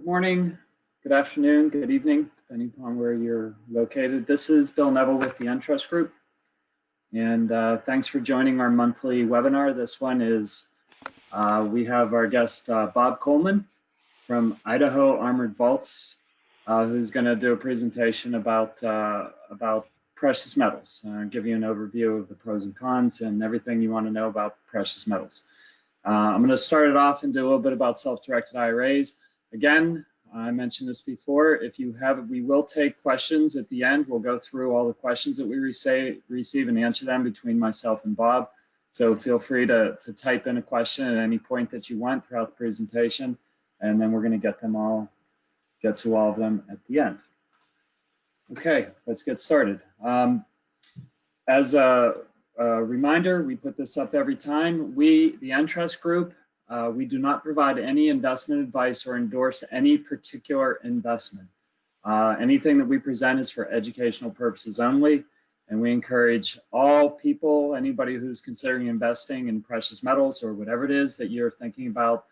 morning, good afternoon, good evening, depending upon where you're located. This is Bill Neville with the Entrust Group, and thanks for joining our monthly webinar. This one is, we have our guest Bob Coleman from Idaho Armored Vaults, who's going to do a presentation about precious metals, give you an overview of the pros and cons and everything you want to know about precious metals. I'm going to start it off and do a little bit about self-directed IRAs. Again, I mentioned this before, if you have, we will take questions at the end. We'll go through all the questions that we receive and answer them between myself and Bob. So feel free to type in a question at any point that you want throughout the presentation, and then we're going to get to all of them at the end. Okay, let's get started. As a reminder, we put this up every time. We, the Entrust Group, we do not provide any investment advice or endorse any particular investment. Anything that we present is for educational purposes only, and we encourage all people, anybody who's considering investing in precious metals or whatever it is that you're thinking about,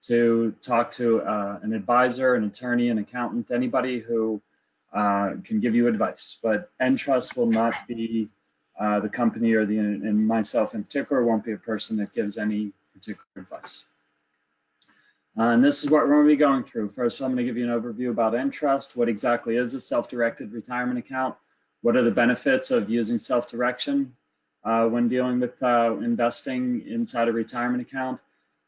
to talk to an advisor, an attorney, an accountant, anybody who can give you advice. But Entrust will not be the company, or and myself in particular won't be a person that gives any particular advice. And this is what we're going to be going through. First, I'm going to give you an overview about Entrust. What exactly is a self-directed retirement account? What are the benefits of using self-direction when dealing with investing inside a retirement account?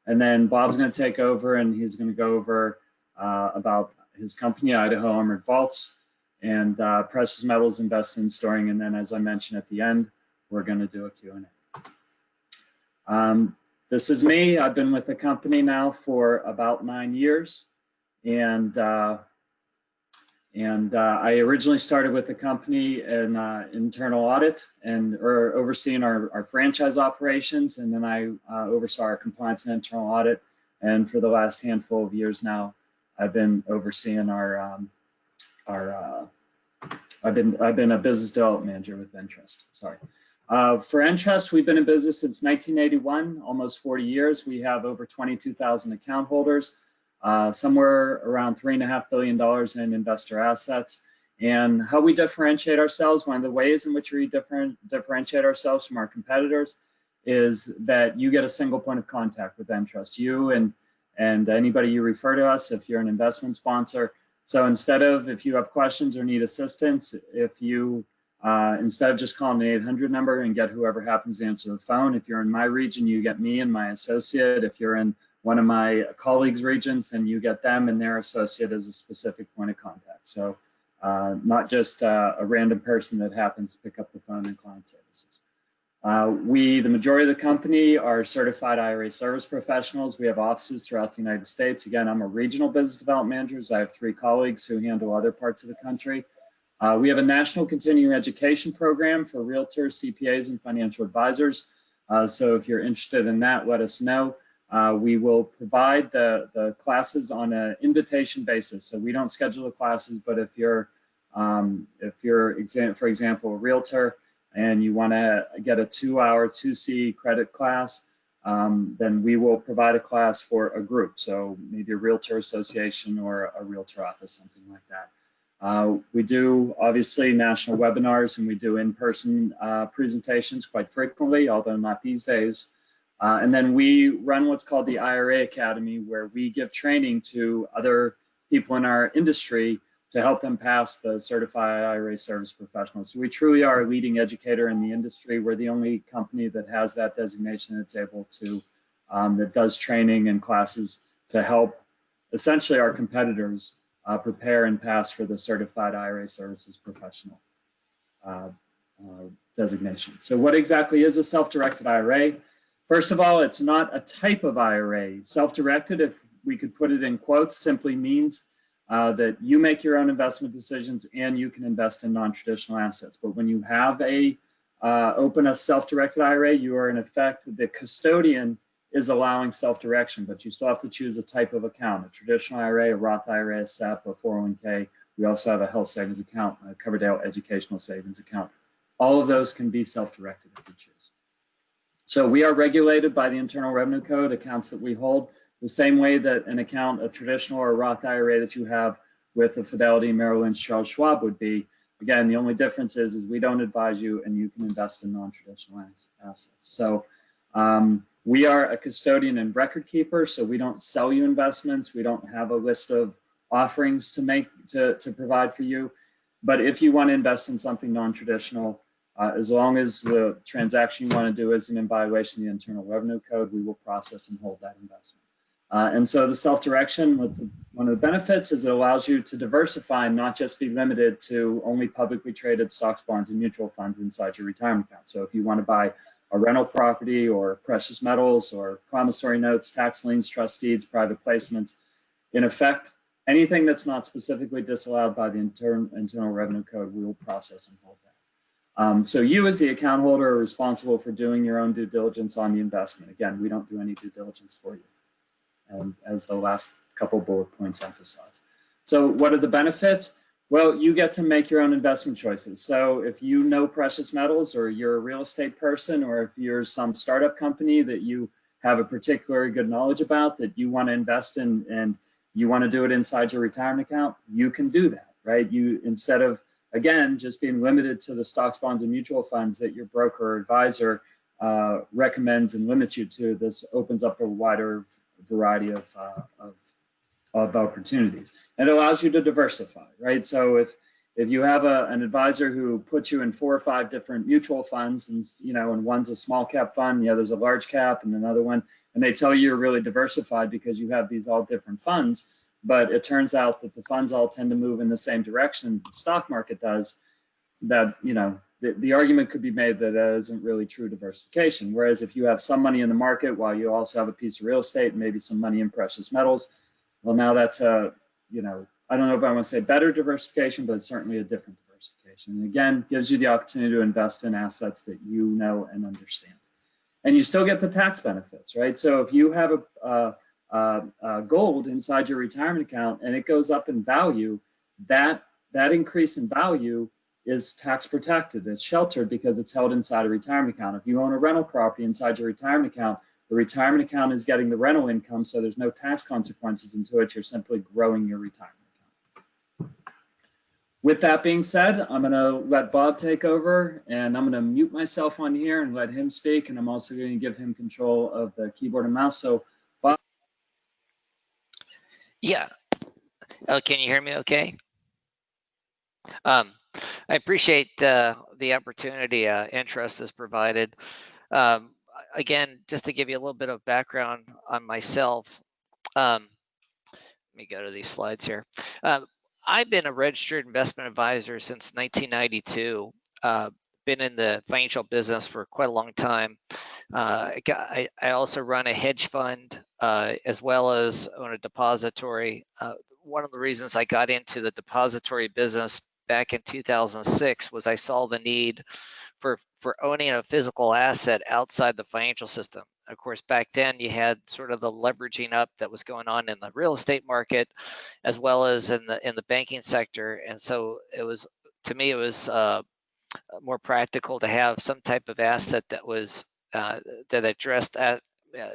And then Bob's going to take over, and he's going to go over about his company, Idaho Armored Vaults, and precious metals investing and storing. And then, as I mentioned at the end, we're going to do a Q&A. This is me. I've been with the company now for about 9 years, and I originally started with the company in internal audit and overseeing our franchise operations, and then I oversaw our compliance and internal audit. And for the last handful of years now, I've been overseeing I've been a business development manager with Entrust. Sorry. For Entrust, we've been in business since 1981, almost 40 years. We have over 22,000 account holders, somewhere around $3.5 billion in investor assets. And how we differentiate ourselves, one of the ways in which we differentiate ourselves from our competitors, is that you get a single point of contact with Entrust. You and anybody you refer to us, if you're an investment sponsor. So instead of, if you have questions or need assistance, if you instead of just calling the 800 number and get whoever happens to answer the phone, if you're in my region, you get me and my associate. If you're in one of my colleagues' regions, then you get them and their associate as a specific point of contact. So not just a random person that happens to pick up the phone in client services. The majority of the company are certified IRA service professionals. We have offices throughout the United States. Again, I'm a regional business development manager. I have 3 colleagues who handle other parts of the country. We have a national continuing education program for realtors, CPAs, and financial advisors. So if you're interested in that, let us know. We will provide the classes on an invitation basis. So we don't schedule the classes, but if you're for example, a realtor, and you want to get a 2-hour 2C credit class, then we will provide a class for a group. So maybe a realtor association or a realtor office, something like that. We do obviously national webinars, and we do in-person presentations quite frequently, although not these days. And then we run what's called the IRA Academy, where we give training to other people in our industry to help them pass the certified IRA service professional. So we truly are a leading educator in the industry. We're the only company that has that designation that's able to, that does training and classes to help essentially our competitors prepare and pass for the certified IRA services professional designation. So what exactly is a self-directed IRA? First of all, it's not a type of IRA. Self-directed, if we could put it in quotes, simply means that you make your own investment decisions and you can invest in non-traditional assets. But when you have open a self-directed IRA, you are in effect, the custodian is allowing self-direction, but you still have to choose a type of account: a traditional IRA, a Roth IRA, a SEP, a 401k. We also have a health savings account, a Coverdale educational savings account. All of those can be self-directed if you choose. So we are regulated by the Internal Revenue Code. Accounts that we hold, the same way that an account, a traditional or Roth IRA that you have with a Fidelity, Merrill Lynch, Charles Schwab would be. Again, the only difference is we don't advise you and you can invest in non-traditional assets. So we are a custodian and record keeper, so we don't sell you investments. We don't have a list of offerings to provide for you. But if you want to invest in something non-traditional, as long as the transaction you want to do isn't in violation of the Internal Revenue Code, we will process and hold that investment. And so the self-direction, one of the benefits is it allows you to diversify and not just be limited to only publicly traded stocks, bonds, and mutual funds inside your retirement account. So if you want to buy a rental property or precious metals or promissory notes, tax liens, trust deeds, private placements, in effect, anything that's not specifically disallowed by the Internal Revenue Code, we will process and hold that. So you as the account holder are responsible for doing your own due diligence on the investment. Again, we don't do any due diligence for you, as the last couple bullet points emphasize. So what are the benefits? Well, you get to make your own investment choices. So if you know precious metals, or you're a real estate person, or if you're some startup company that you have a particular good knowledge about that you want to invest in and you want to do it inside your retirement account, you can do that, right? You, instead of, again, just being limited to the stocks, bonds, and mutual funds that your broker or advisor recommends and limits you to, this opens up a wider variety of opportunities. And it allows you to diversify, right? So if you have an advisor who puts you in 4 or 5 different mutual funds, and and one's a small cap fund, the other's a large cap, and another one, and they tell you you're really diversified because you have these all different funds, but it turns out that the funds all tend to move in the same direction the stock market does, that the argument could be made that that isn't really true diversification. Whereas if you have some money in the market while you also have a piece of real estate and maybe some money in precious metals, well, now that's I don't know if I want to say better diversification, but it's certainly a different diversification. And again, gives you the opportunity to invest in assets that you know and understand. And you still get the tax benefits, right? So if you have gold inside your retirement account and it goes up in value, that increase in value is tax protected. It's sheltered because it's held inside a retirement account. If you own a rental property inside your retirement account, the retirement account is getting the rental income, so there's no tax consequences into it. You're simply growing your retirement account. With that being said, I'm going to let Bob take over, and I'm going to mute myself on here and let him speak, and I'm also going to give him control of the keyboard and mouse. So, Bob. Yeah. Can you hear me okay? I appreciate the opportunity Entrust has provided. Again, just to give you a little bit of background on myself, let me go to these slides here. I've been a registered investment advisor since 1992. Been in the financial business for quite a long time. I also run a hedge fund as well as own a depository. One of the reasons I got into the depository business back in 2006 was I saw the need for owning a physical asset outside the financial system. Of course, back then you had sort of the leveraging up that was going on in the real estate market, as well as in the banking sector. And so it was, to me, it was more practical to have some type of asset that was that addressed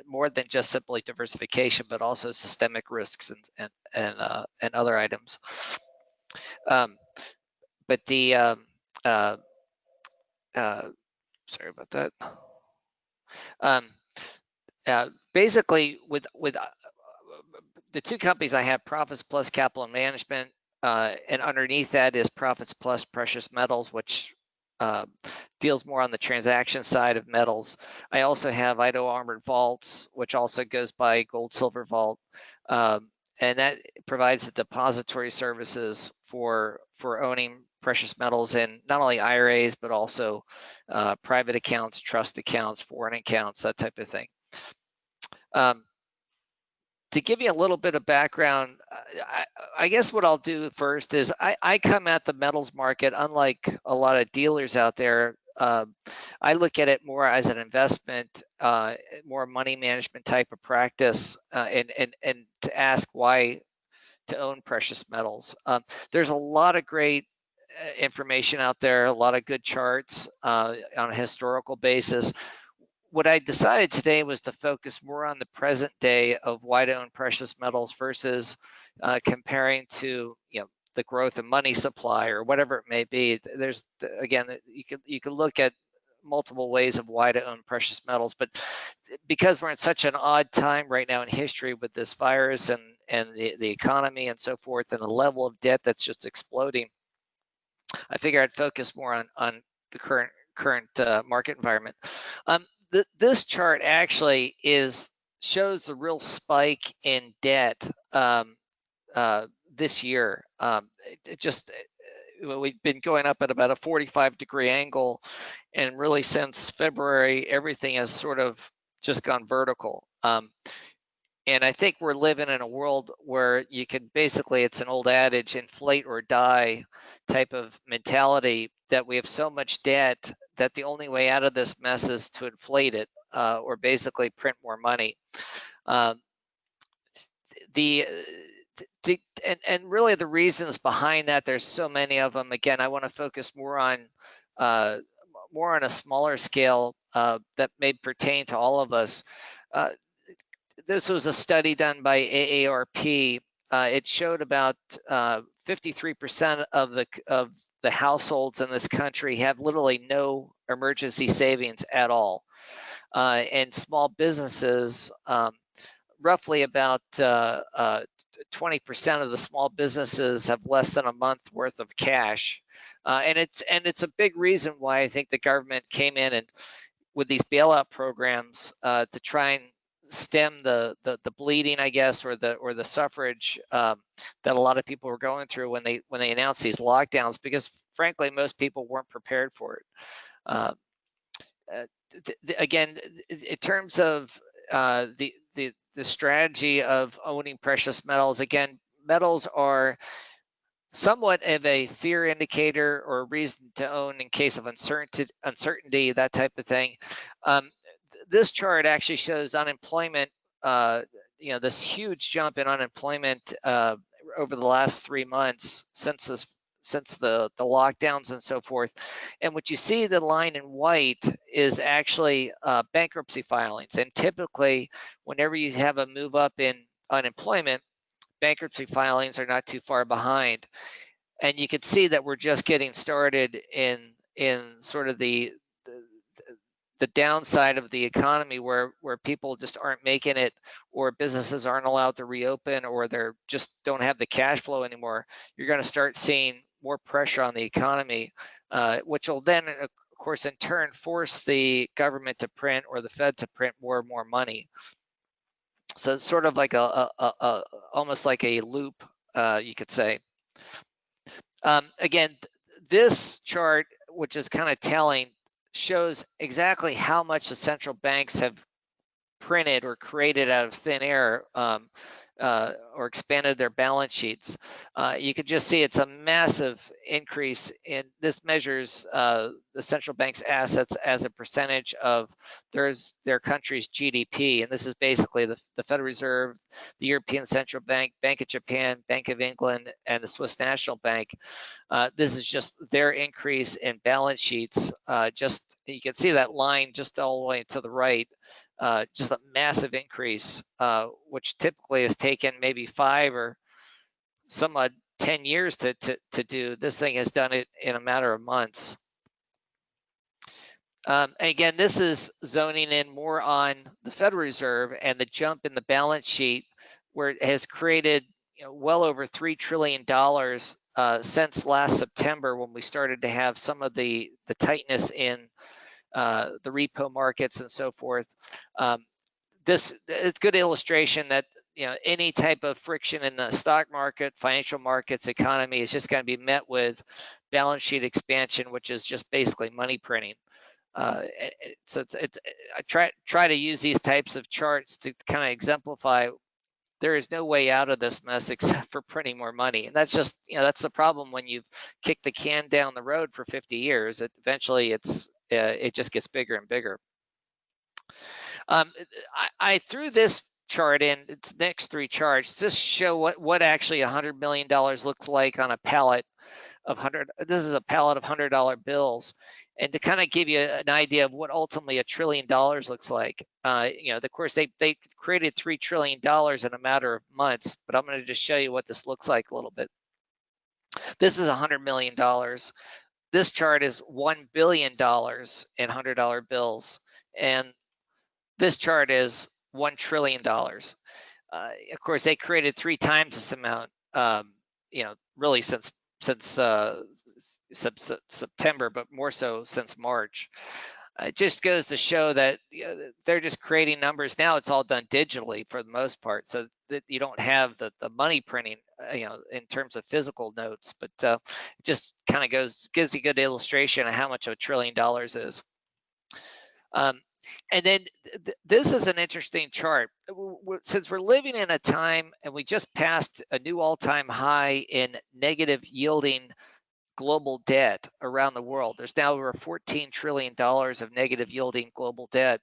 more than just simply diversification, but also systemic risks and other items. But the sorry about that. Basically, with the two companies I have, Profits Plus Capital Management, and underneath that is Profits Plus Precious Metals, which deals more on the transaction side of metals. I also have Idaho Armored Vaults, which also goes by Gold Silver Vault, and that provides the depository services for owning precious metals in not only IRAs, but also private accounts, trust accounts, foreign accounts, that type of thing. To give you a little bit of background, I guess what I'll do first is I come at the metals market, unlike a lot of dealers out there. I look at it more as an investment, more money management type of practice, and to ask why to own precious metals. There's a lot of great information out there, a lot of good charts on a historical basis. what I decided today was to focus more on the present day of why to own precious metals versus comparing to the growth of money supply or whatever it may be. There's again, you can look at multiple ways of why to own precious metals, but because we're in such an odd time right now in history with this virus and the economy and so forth, and the level of debt that's just exploding, I figure I'd focus more on the current market environment. This chart actually shows the real spike in debt this year. We've been going up at about a 45-degree angle, and really since February, everything has sort of just gone vertical. And I think we're living in a world where you can basically, it's an old adage, inflate or die type of mentality, that we have so much debt that the only way out of this mess is to inflate it or basically print more money. And really the reasons behind that, there's so many of them. Again, I want to focus more on a smaller scale that may pertain to all of us. This was a study done by AARP. It showed about 53% of the households in this country have literally no emergency savings at all. And small businesses, roughly about 20% of the small businesses have less than a month worth of cash. And it's a big reason why I think the government came in and with these bailout programs to try and stem the bleeding, I guess, or the suffrage that a lot of people were going through when they announced these lockdowns, because frankly most people weren't prepared for it. Again, in terms of the strategy of owning precious metals, again, metals are somewhat of a fear indicator or a reason to own in case of uncertainty, that type of thing. This chart actually shows unemployment, this huge jump in unemployment over the last 3 months since the lockdowns and so forth. And what you see, the line in white, is actually bankruptcy filings. And typically, whenever you have a move up in unemployment, bankruptcy filings are not too far behind. And you can see that we're just getting started in sort of the downside of the economy, where people just aren't making it, or businesses aren't allowed to reopen, or they're just don't have the cash flow anymore. You're going to start seeing more pressure on the economy, which will then, of course, in turn force the government to print, or the Fed to print, more and more money. So it's sort of like almost like a loop, you could say. Again, this chart, which is kind of telling, shows exactly how much the central banks have printed or created out of thin air, or expanded their balance sheets. You can just see it's a massive increase in, this measures the central bank's assets as a percentage of their country's GDP. And this is basically the Federal Reserve, the European Central Bank, Bank of Japan, Bank of England, and the Swiss National Bank. This is just their increase in balance sheets. Just, you can see that line just all the way to the right. Just a massive increase, which typically has taken maybe 5 or some 10 years to do. This thing has done it in a matter of months. Again, this is zoning in more on the Federal Reserve and the jump in the balance sheet, where it has created well over $3 trillion since last September, when we started to have some of the tightness in the repo markets and so forth. It's a good illustration that any type of friction in the stock market, financial markets, economy is just going to be met with balance sheet expansion, which is just basically money printing. So I try to use these types of charts to kind of exemplify there is no way out of this mess except for printing more money. And that's just, that's the problem when you've kicked the can down the road for 50 years. Eventually it just gets bigger and bigger. I threw this chart in, its next 3 charts, just show what actually $100 million looks like on a pallet this is a pallet of $100 bills. And to kind of give you an idea of what ultimately $1 trillion looks like, of course, they created $3 trillion in a matter of months, but I'm going to just show you what this looks like a little bit. This is $100 million. This chart is $1 billion in $100 bills. And this chart is $1 trillion. Of course, they created 3 times this amount, really since September, but more so since March. It just goes to show that they're just creating numbers. Now it's all done digitally for the most part, so that you don't have the money printing, in terms of physical notes, but it just kind of gives you a good illustration of how much $1 trillion is. And then this is an interesting chart. Since we're living in a time, and we just passed a new all-time high in negative yielding global debt around the world. There's now over $14 trillion of negative yielding global debt.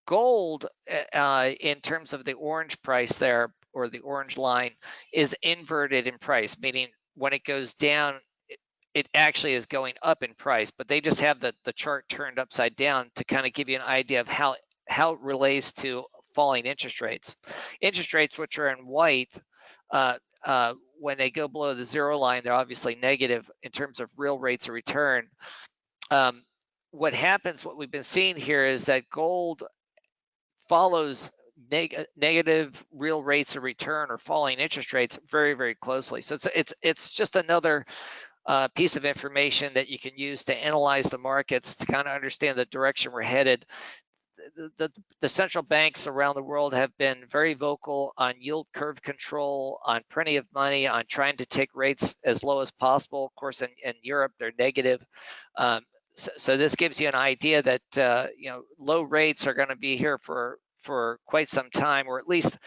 Gold, in terms of the orange price there, or the orange line, is inverted in price, meaning when it goes down, it actually is going up in price, but they just have the chart turned upside down to kind of give you an idea of how it relates to falling interest rates. Interest rates, which are in white, when they go below the 0 line, they're obviously negative in terms of real rates of return. What happens, what we've been seeing here, is that gold follows negative real rates of return or falling interest rates very, very closely. So it's just another piece of information that you can use to analyze the markets, to kind of understand the direction we're headed. The central banks around the world have been very vocal on yield curve control, on printing of money, on trying to take rates as low as possible. Of course, in Europe, they're negative. So this gives you an idea that low rates are going to be here for quite some time, or at least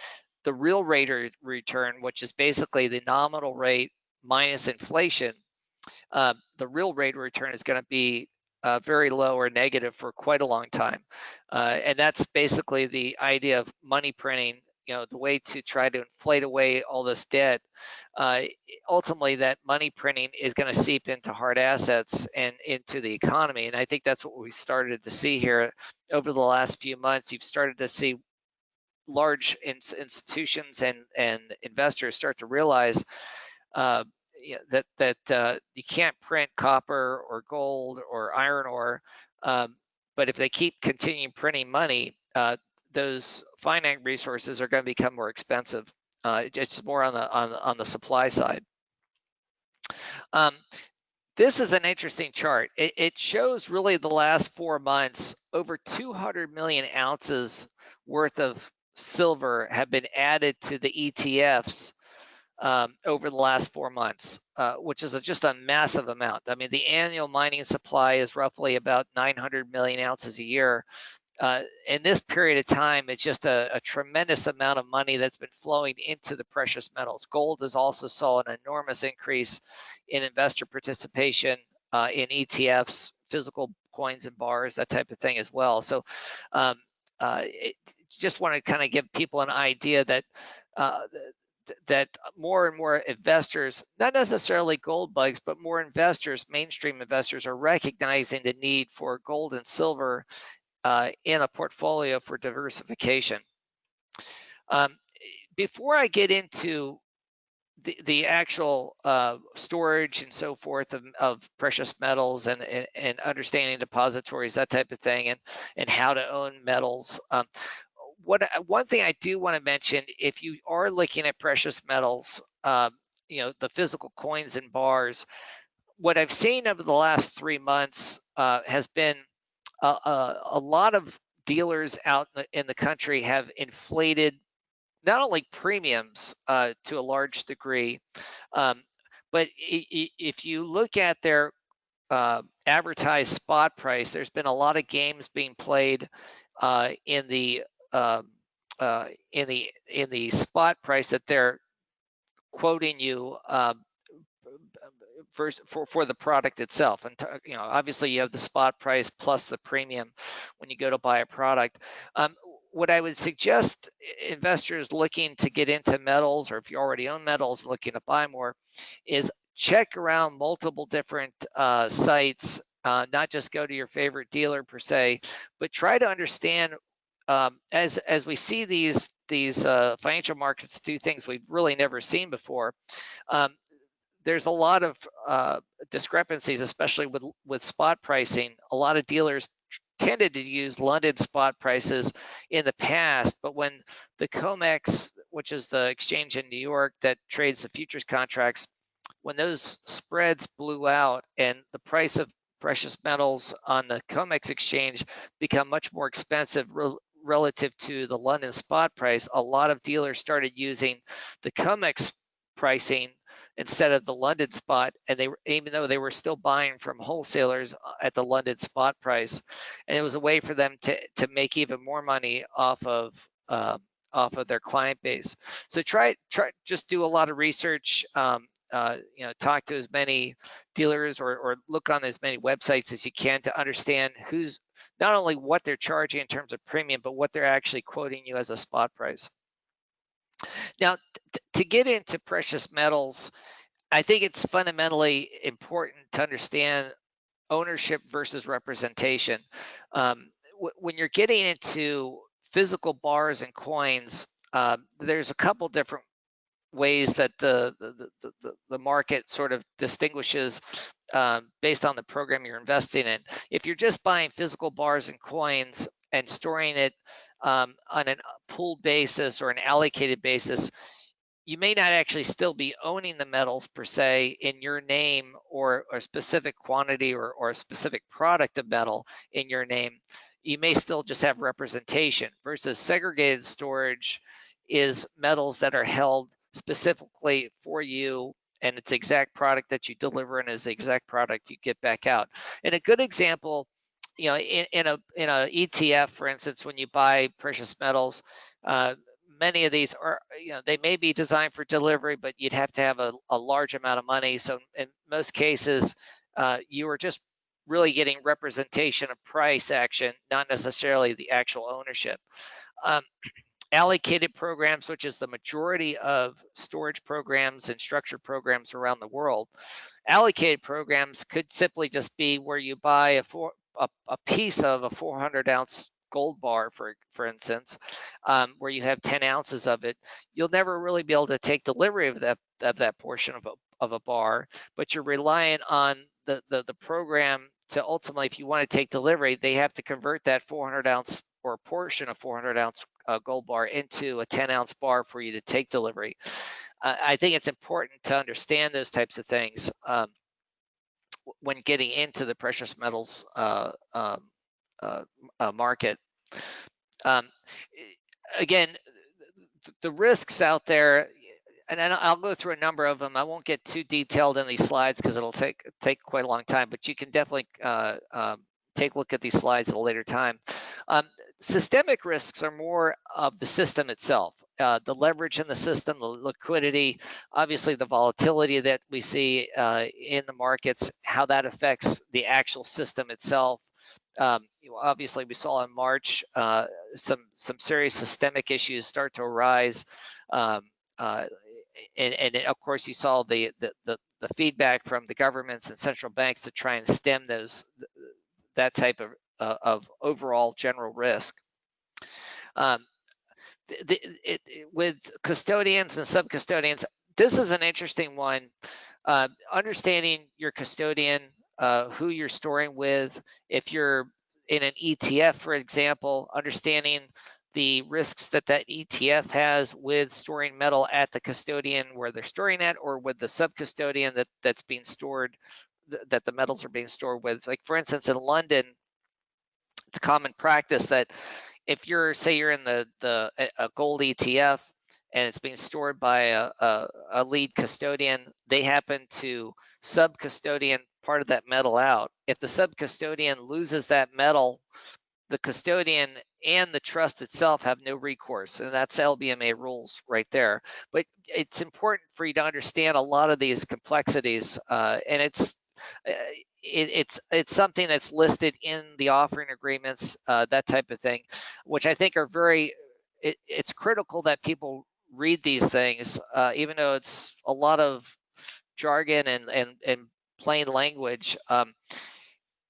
the real rate of return, which is basically the nominal rate minus inflation. The real rate of return is going to be very low or negative for quite a long time. And that's basically the idea of money printing, the way to try to inflate away all this debt. Ultimately, that money printing is going to seep into hard assets and into the economy. And I think that's what we started to see here over the last few months. You've started to see large institutions and investors start to realize that you can't print copper or gold or iron ore, but if they keep continuing printing money, those finite resources are going to become more expensive. It's more on the supply side. This is an interesting chart. It shows really the last 4 months, over 200 million ounces worth of silver have been added to the ETFs over the last 4 months, which is just a massive amount. I mean, the annual mining supply is roughly about 900 million ounces a year. In this period of time, it's just a tremendous amount of money that's been flowing into the precious metals. Gold has also saw an enormous increase in investor participation in ETFs, physical coins and bars, that type of thing as well. So just want to kind of give people an idea that that more and more investors, not necessarily gold bugs, but more investors, mainstream investors, are recognizing the need for gold and silver in a portfolio for diversification. Before I get into the actual storage and so forth of precious metals and understanding depositories, that type of thing, and how to own metals, one thing I do want to mention, if you are looking at precious metals, the physical coins and bars, what I've seen over the last 3 months has been a lot of dealers out in the country have inflated not only premiums to a large degree, but if you look at their advertised spot price, there's been a lot of games being played in the spot price that they're quoting you for the product itself. And obviously you have the spot price plus the premium when you go to buy a product. What I would suggest investors looking to get into metals, or if you already own metals looking to buy more, is check around multiple different sites, not just go to your favorite dealer per se, but try to understand as we see these financial markets do things we've really never seen before. There's a lot of discrepancies, especially with spot pricing. A lot of dealers tended to use London spot prices in the past, but when the COMEX, which is the exchange in New York that trades the futures contracts, when those spreads blew out and the price of precious metals on the COMEX exchange become much more expensive relative to the London spot price, a lot of dealers started using the COMEX pricing instead of the London spot, and they were, even though they were still buying from wholesalers at the London spot price, and it was a way for them to make even more money off of their client base. So try just do a lot of research. Talk to as many dealers or look on as many websites as you can to understand who's not only what they're charging in terms of premium, but what they're actually quoting you as a spot price. Now, to get into precious metals, I think it's fundamentally important to understand ownership versus representation. When you're getting into physical bars and coins, there's a couple different ways that the market sort of distinguishes based on the program you're investing in. If you're just buying physical bars and coins and storing it on a pooled basis or an allocated basis, you may not actually still be owning the metals per se in your name, or a specific quantity or a specific product of metal in your name. You may still just have representation, versus segregated storage is metals that are held specifically for you, and it's the exact product that you deliver and is the exact product you get back out. And a good example, in a ETF, for instance, when you buy precious metals, many of these are, they may be designed for delivery, but you'd have to have a large amount of money. So in most cases, you are just really getting representation of price action, not necessarily the actual ownership. Allocated programs, which is the majority of storage programs and structured programs around the world, allocated programs could simply just be where you buy a piece of a 400-ounce gold bar, for instance, where you have 10 ounces of it. You'll never really be able to take delivery of that portion of a bar, but you're relying on the program to ultimately, if you want to take delivery, they have to convert that 400-ounce or a portion of 400-ounce gold bar into a 10-ounce bar for you to take delivery. I think it's important to understand those types of things when getting into the precious metals market. Again, the risks out there, and I'll go through a number of them. I won't get too detailed in these slides because it'll take quite a long time, but you can definitely take a look at these slides at a later time. Systemic risks are more of the system itself, the leverage in the system, the liquidity, obviously the volatility that we see in the markets, how that affects the actual system itself. Obviously, we saw in March some serious systemic issues start to arise, and of course, you saw the feedback from the governments and central banks to try and stem that type of overall general risk. With custodians and sub-custodians, this is an interesting one. Understanding your custodian, who you're storing with. If you're in an ETF, for example, understanding the risks that ETF has with storing metal at the custodian where they're storing it, or with the sub-custodian that's being stored, that the metals are being stored with. Like, for instance, in London, it's common practice that if you're, say you're in a gold ETF and it's being stored by a lead custodian, they happen to sub-custodian part of that metal out. If the sub-custodian loses that metal, the custodian and the trust itself have no recourse, and that's LBMA rules right there. But it's important for you to understand a lot of these complexities, and it's something that's listed in the offering agreements, that type of thing, which I think are it's critical that people read these things, even though it's a lot of jargon and plain language,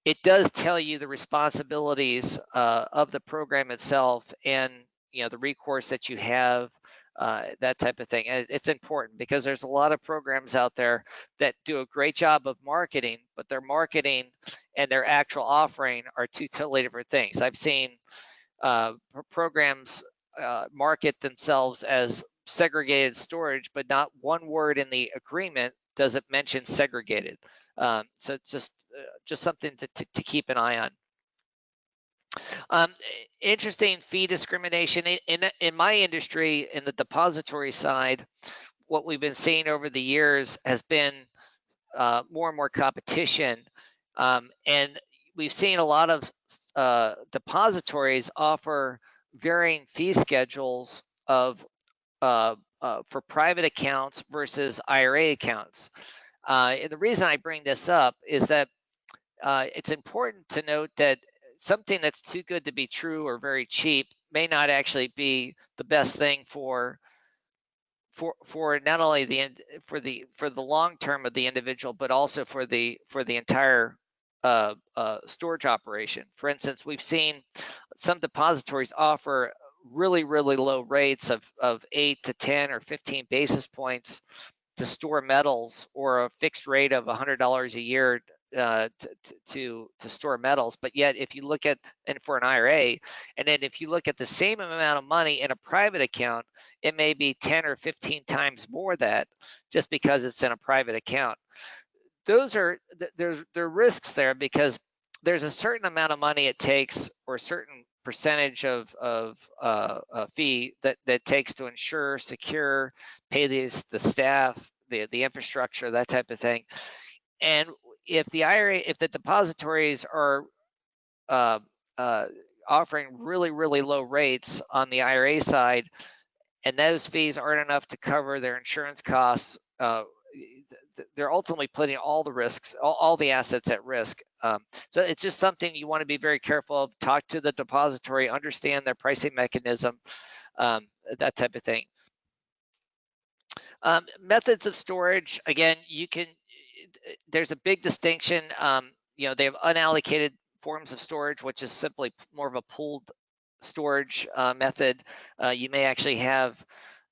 it does tell you the responsibilities of the program itself, and the recourse that you have, that type of thing. And it's important because there's a lot of programs out there that do a great job of marketing, but their marketing and their actual offering are two totally different things. I've seen programs market themselves as segregated storage, but not one word in the agreement doesn't mention segregated. So it's just something to keep an eye on. Interesting fee discrimination in my industry, in the depository side. What we've been seeing over the years has been more and more competition, and we've seen a lot of depositories offer varying fee schedules of for private accounts versus IRA accounts. And the reason I bring this up is that it's important to note that something that's too good to be true or very cheap may not actually be the best thing for not only for the long term of the individual, but also for the entire storage operation. For instance, we've seen some depositories offer really low rates of 8 to 10 or 15 basis points to store metals, or a fixed rate of $100 a year to store metals. But yet, if you look at, and for an IRA, and then if you look at the same amount of money in a private account, it may be 10 or 15 times more that, just because it's in a private account. Those are there are risks there, because there's a certain amount of money it takes, or a certain percentage of a fee that takes to ensure, secure, pay the staff, the infrastructure, that type of thing. And if the depositories are offering really low rates on the IRA side, and those fees aren't enough to cover their insurance costs, they're ultimately putting all the risks, all the assets at risk. So it's just something you want to be very careful of. Talk to the depository, understand their pricing mechanism, that type of thing. Methods of storage, again, there's a big distinction. They have unallocated forms of storage, which is simply more of a pooled storage method. You may actually have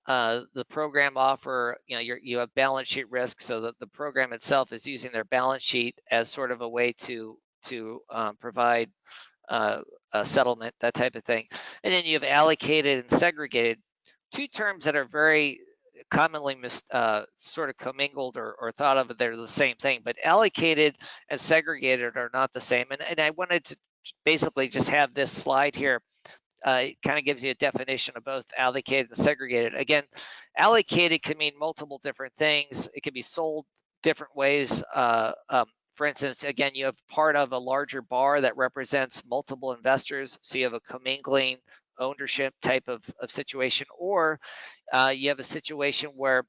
the program offer, you have balance sheet risk, so that the program itself is using their balance sheet as sort of a way to provide a settlement, that type of thing. And then you have allocated and segregated, two terms that are very commonly sort of commingled or thought of. They're the same thing, but allocated and segregated are not the same. And I wanted to basically just have this slide here. It kind of gives you a definition of both allocated and segregated. Again, allocated can mean multiple different things. It can be sold different ways. For instance, again, you have part of a larger bar that represents multiple investors, so you have a commingling ownership type of situation. Or you have a situation where,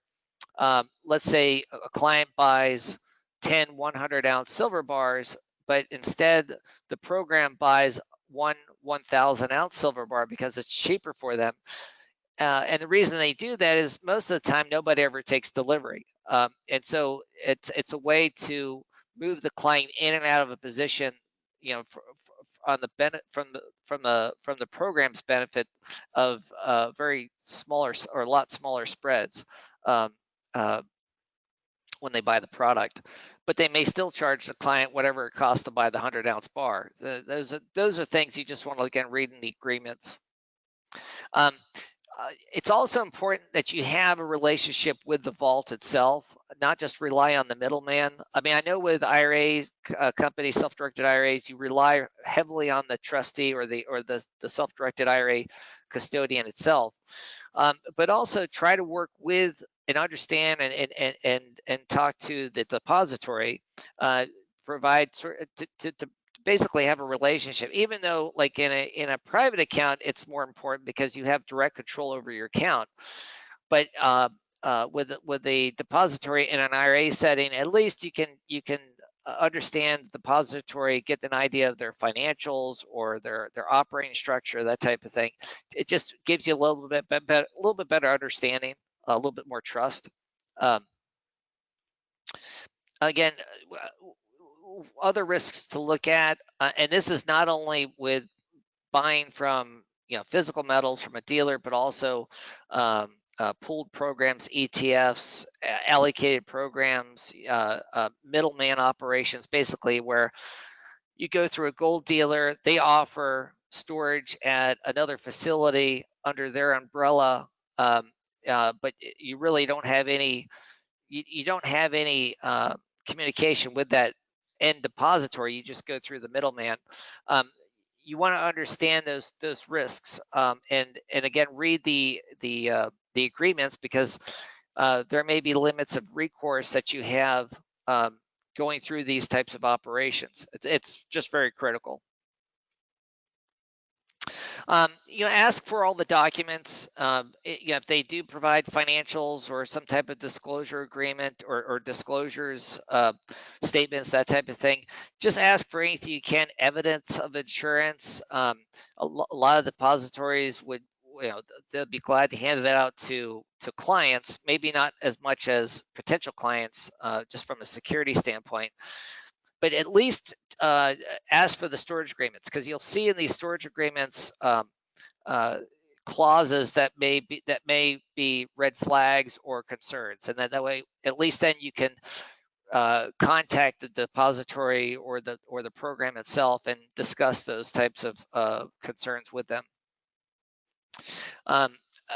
let's say a client buys 10 100-ounce silver bars, but instead the program buys one 1,000-ounce silver bar because it's cheaper for them. And the reason they do that is most of the time nobody ever takes delivery, and so it's a way to move the client in and out of a position, on the from the program's benefit of very smaller or a lot smaller spreads when they buy the product, but they may still charge the client whatever it costs to buy the 100-ounce bar. Those are things you just want to, again, read in the agreements. It's also important that you have a relationship with the vault itself, not just rely on the middleman. I mean, I know with IRAs, companies, self-directed IRAs, you rely heavily on the trustee or the self-directed IRA custodian itself, but also try to work with and understand and talk to the depository, provide to basically have a relationship. Even though, like in a private account, it's more important because you have direct control over your account. But with the depository in an IRA setting, at least you can understand the depository, get an idea of their financials or their operating structure, that type of thing. It just gives you a little bit better understanding, a little bit more trust. again, other risks to look at, and this is not only with buying from physical metals from a dealer, but also pooled programs, ETFs, allocated programs, middleman operations, basically where you go through a gold dealer, they offer storage at another facility under their umbrella, but you really don't have any you don't have any communication with that end depository. You just go through the middleman. You want to understand those risks, and again, read the agreements, because there may be limits of recourse that you have going through these types of operations. It's just very critical. Ask for all the documents. If they do provide financials or some type of disclosure agreement or disclosures, statements, that type of thing, just ask for anything you can, evidence of insurance. A lot of depositories would, they'll be glad to hand that out to clients, maybe not as much as potential clients, just from a security standpoint. But at least ask for the storage agreements, because you'll see in these storage agreements clauses that may be red flags or concerns, and that way, at least then you can contact the depository or the program itself and discuss those types of concerns with them.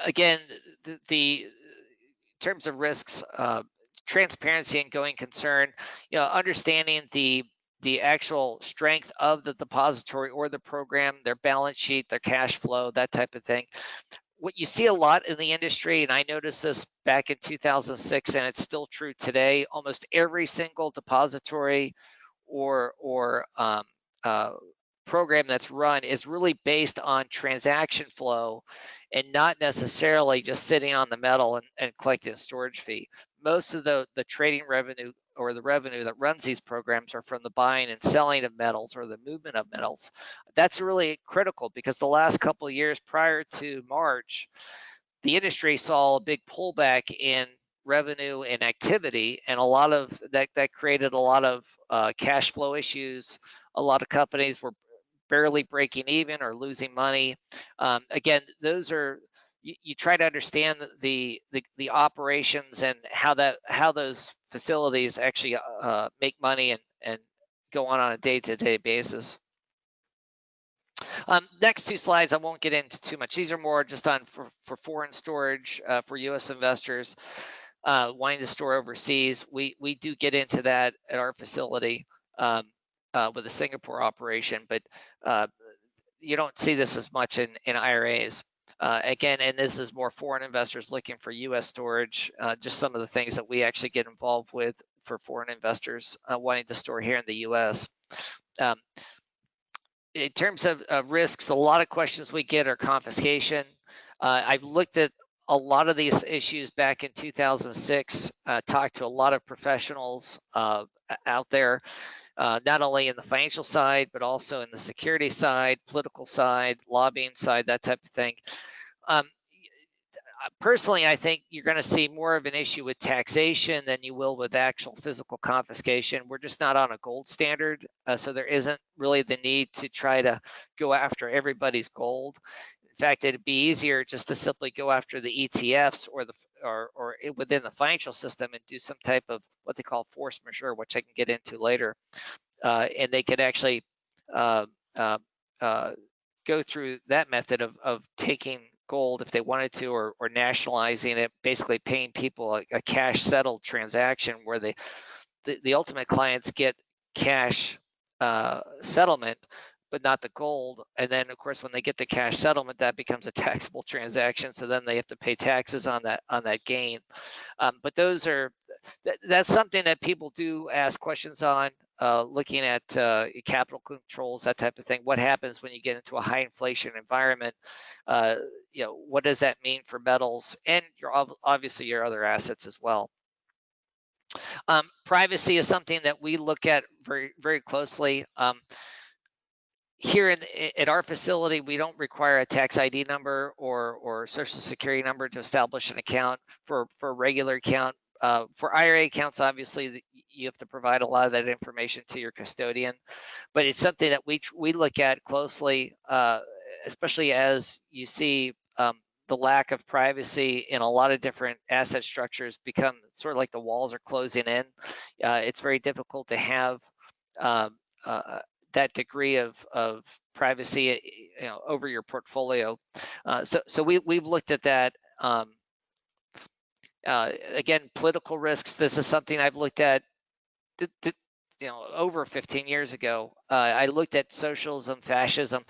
Again, the in terms of risks, transparency and going concern, understanding the actual strength of the depository or the program, their balance sheet, their cash flow, that type of thing. What you see a lot in the industry, and I noticed this back in 2006, and it's still true today, almost every single depository or program that's run is really based on transaction flow and not necessarily just sitting on the metal and collecting a storage fee. Most of the trading revenue or the revenue that runs these programs are from the buying and selling of metals or the movement of metals. That's really critical, because the last couple of years prior to March, the industry saw a big pullback in revenue and activity, and a lot of that created a lot of cash flow issues. A lot of companies were barely breaking even or losing money. Again, those are, you try to understand the operations and how those facilities actually make money and go on a day-to-day basis. Next two slides I won't get into too much. These are more just on for foreign storage for U.S. investors wanting to store overseas. We do get into that at our facility with the Singapore operation, but you don't see this as much in IRAs. Again, and this is more foreign investors looking for U.S. storage, just some of the things that we actually get involved with for foreign investors wanting to store here in the U.S. In terms of risks, a lot of questions we get are confiscation. I've looked at a lot of these issues back in 2006, talked to a lot of professionals out there, not only in the financial side, but also in the security side, political side, lobbying side, that type of thing. Personally, I think you're going to see more of an issue with taxation than you will with actual physical confiscation. We're just not on a gold standard, so there isn't really the need to try to go after everybody's gold. In fact, it'd be easier just to simply go after the ETFs or within the financial system and do some type of what they call force majeure, which I can get into later, and they could actually go through that method of taking gold if they wanted to, or nationalizing it, basically paying people a cash settled transaction where the ultimate clients get cash settlement, but not the gold. And then of course, when they get the cash settlement, that becomes a taxable transaction. So then they have to pay taxes on that gain. But that's something that people do ask questions on, looking at capital controls, that type of thing. What happens when you get into a high inflation environment? What does that mean for metals and obviously your other assets as well? Privacy is something that we look at very, very closely. Here at our facility, we don't require a tax ID number or social security number to establish an account for a regular account. For IRA accounts, obviously, you have to provide a lot of that information to your custodian. But it's something that we look at closely, especially as you see the lack of privacy in a lot of different asset structures become sort of like the walls are closing in. It's very difficult to have that degree of privacy, over your portfolio. So we've looked at that. Again, political risks. This is something I've looked at. Over 15 years ago, I looked at socialism, fascism.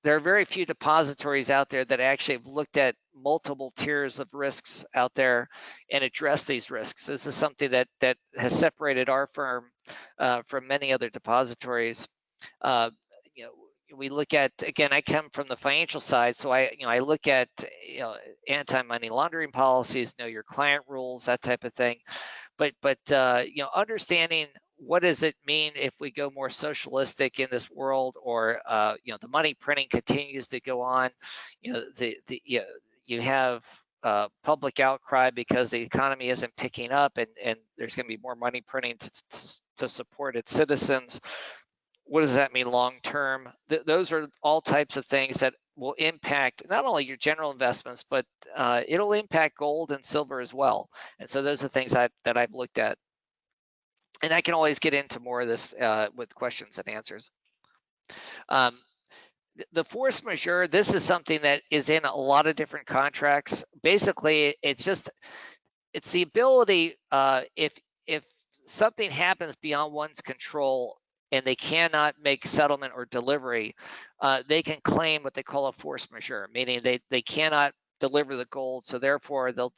There are very few depositories out there that actually have looked at multiple tiers of risks out there and address these risks. This is something that has separated our firm from many other depositories. We look at, again, I come from the financial side, so I look at anti-money laundering policies, know your client rules, that type of thing. But understanding what does it mean if we go more socialistic in this world, or the money printing continues to go on. You have public outcry because the economy isn't picking up, and there's going to be more money printing to support its citizens. What does that mean long term? Those are all types of things that will impact not only your general investments, but it'll impact gold and silver as well. And so those are things that I've looked at. And I can always get into more of this with questions and answers. The force majeure, this is something that is in a lot of different contracts. Basically, it's the ability, if something happens beyond one's control and they cannot make settlement or delivery, they can claim what they call a force majeure, meaning they cannot deliver the gold, so therefore they'll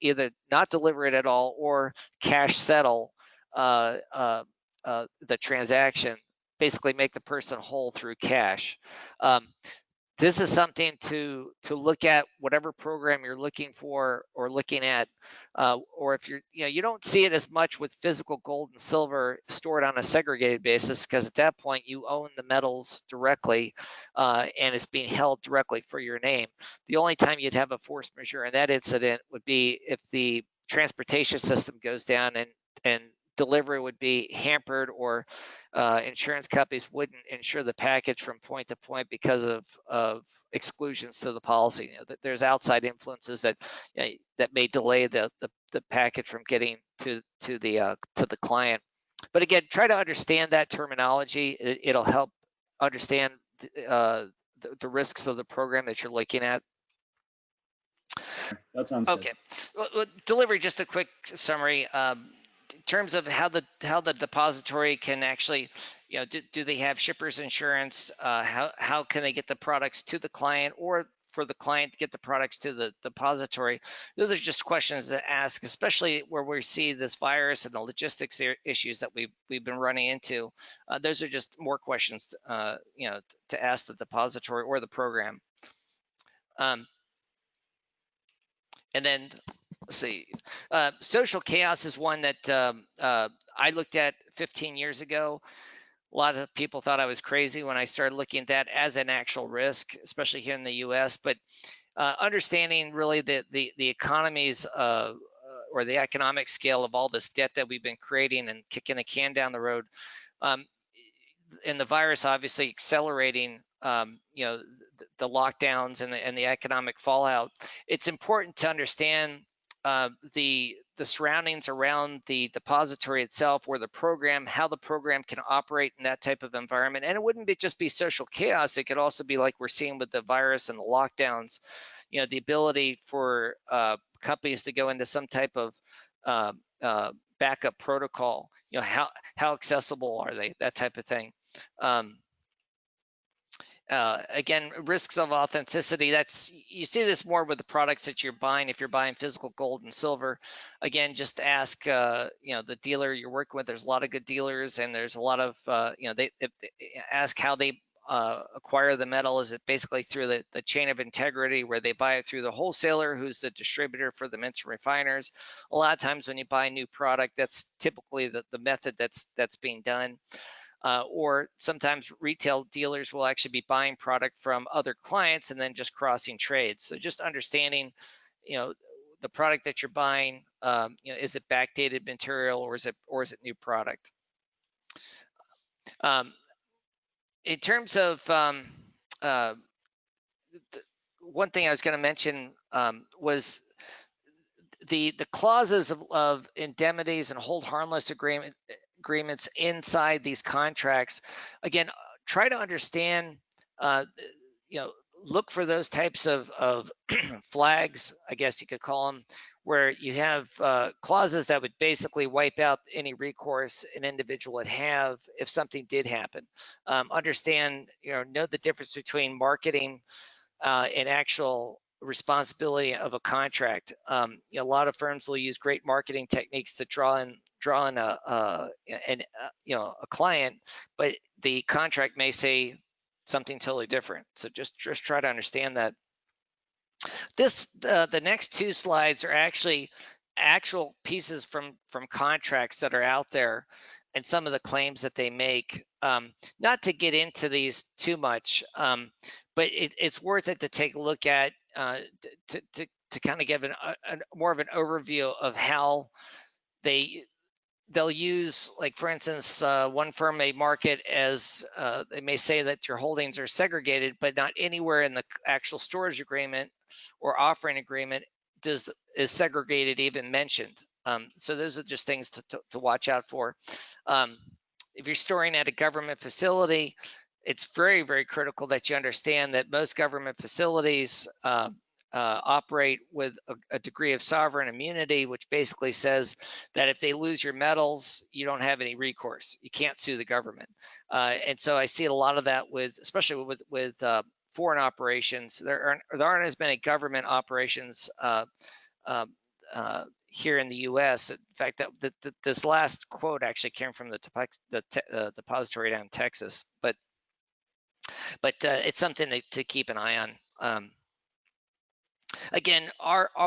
either not deliver it at all or cash settle the transaction, basically make the person whole through cash. This is something to look at, whatever program you're looking for or looking at, or if you don't see it as much with physical gold and silver stored on a segregated basis, because at that point you own the metals directly, and it's being held directly for your name. The only time you'd have a force majeure in that incident would be if the transportation system goes down and delivery would be hampered, or insurance companies wouldn't insure the package from point to point because of exclusions to the policy. There's outside influences that may delay the package from getting to the client. But again, try to understand that terminology. It'll help understand the risks of the program that you're looking at. That sounds okay. Good. Well, delivery, just a quick summary. In terms of how the depository can actually, do they have shippers insurance? How can they get the products to the client, or for the client to get the products to the depository? Those are just questions to ask, especially where we see this virus and the logistics issues that we've been running into. Those are just more questions, to ask the depository or the program. And then, let's see, social chaos is one that I looked at 15 years ago. A lot of people thought I was crazy when I started looking at that as an actual risk, especially here in the U.S. But understanding really the economies or the economic scale of all this debt that we've been creating and kicking the can down the road, and the virus obviously accelerating, the lockdowns and the economic fallout. It's important to understand the surroundings around the depository itself, or the program, how the program can operate in that type of environment. And it wouldn't just be social chaos. It could also be like we're seeing with the virus and the lockdowns, the ability for companies to go into some type of backup protocol. How accessible are they? That type of thing. Again, risks of authenticity. You see this more with the products that you're buying. If you're buying physical gold and silver, again, just ask the dealer you're working with. There's a lot of good dealers, and there's a lot of they ask how they acquire the metal. Is it basically through the chain of integrity, where they buy it through the wholesaler, who's the distributor for the mints and refiners? A lot of times when you buy a new product, that's typically the method that's being done. Or sometimes retail dealers will actually be buying product from other clients and then just crossing trades. So just understanding, the product that you're buying, is it backdated material or is it new product? In terms of one thing I was going to mention was the clauses of indemnities and hold harmless agreements inside these contracts. Again, try to understand, look for those types of flags, I guess you could call them, where you have clauses that would basically wipe out any recourse an individual would have if something did happen. Understand, know the difference between marketing and actual responsibility of a contract. A lot of firms will use great marketing techniques to draw in a client, but the contract may say something totally different. So just try to understand that. The next two slides are actually actual pieces from contracts that are out there and some of the claims that they make. Not to get into these too much, but it's worth it to take a look at to kind of give more of an overview of how they'll use, like, for instance, one firm may market as, they may say that your holdings are segregated, but not anywhere in the actual storage agreement or offering agreement is segregated even mentioned. So those are just things to watch out for. If you're storing at a government facility, it's very, very critical that you understand that most government facilities operate with a degree of sovereign immunity, which basically says that if they lose your metals, you don't have any recourse. You can't sue the government. And so I see a lot of that especially with foreign operations. There aren't as many government operations here in the U.S. In fact, this last quote actually came from the depository down in Texas, but it's something to keep an eye on. Again,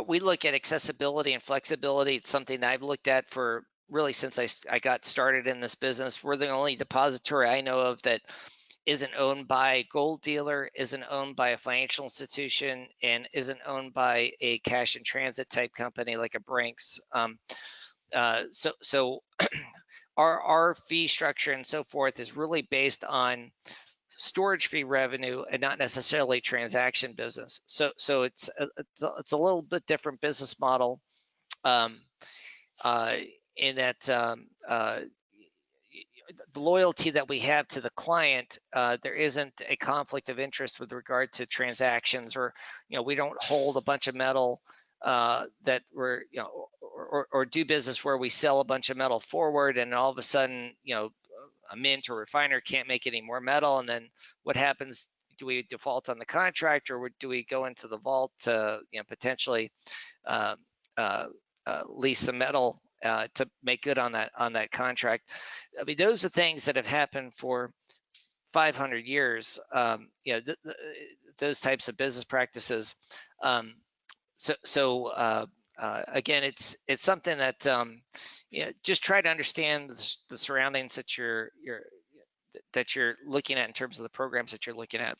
we look at accessibility and flexibility. It's something that I've looked at for really since I got started in this business. We're the only depository I know of that isn't owned by a gold dealer, isn't owned by a financial institution, and isn't owned by a cash in transit type company like a Brinks. So our fee structure and so forth is really based on storage fee revenue and not necessarily transaction business. So it's a little bit different business model in that the loyalty that we have to the client, there isn't a conflict of interest with regard to transactions, or we don't hold a bunch of metal that we're or do business where we sell a bunch of metal forward and all of a sudden a mint or refiner can't make any more metal, and then what happens? Do we default on the contract, or do we go into the vault to potentially lease some metal to make good on that contract? I mean, those are things that have happened for 500 years. Those types of business practices. Again, it's something that just try to understand the surroundings that you're looking at in terms of the programs that you're looking at,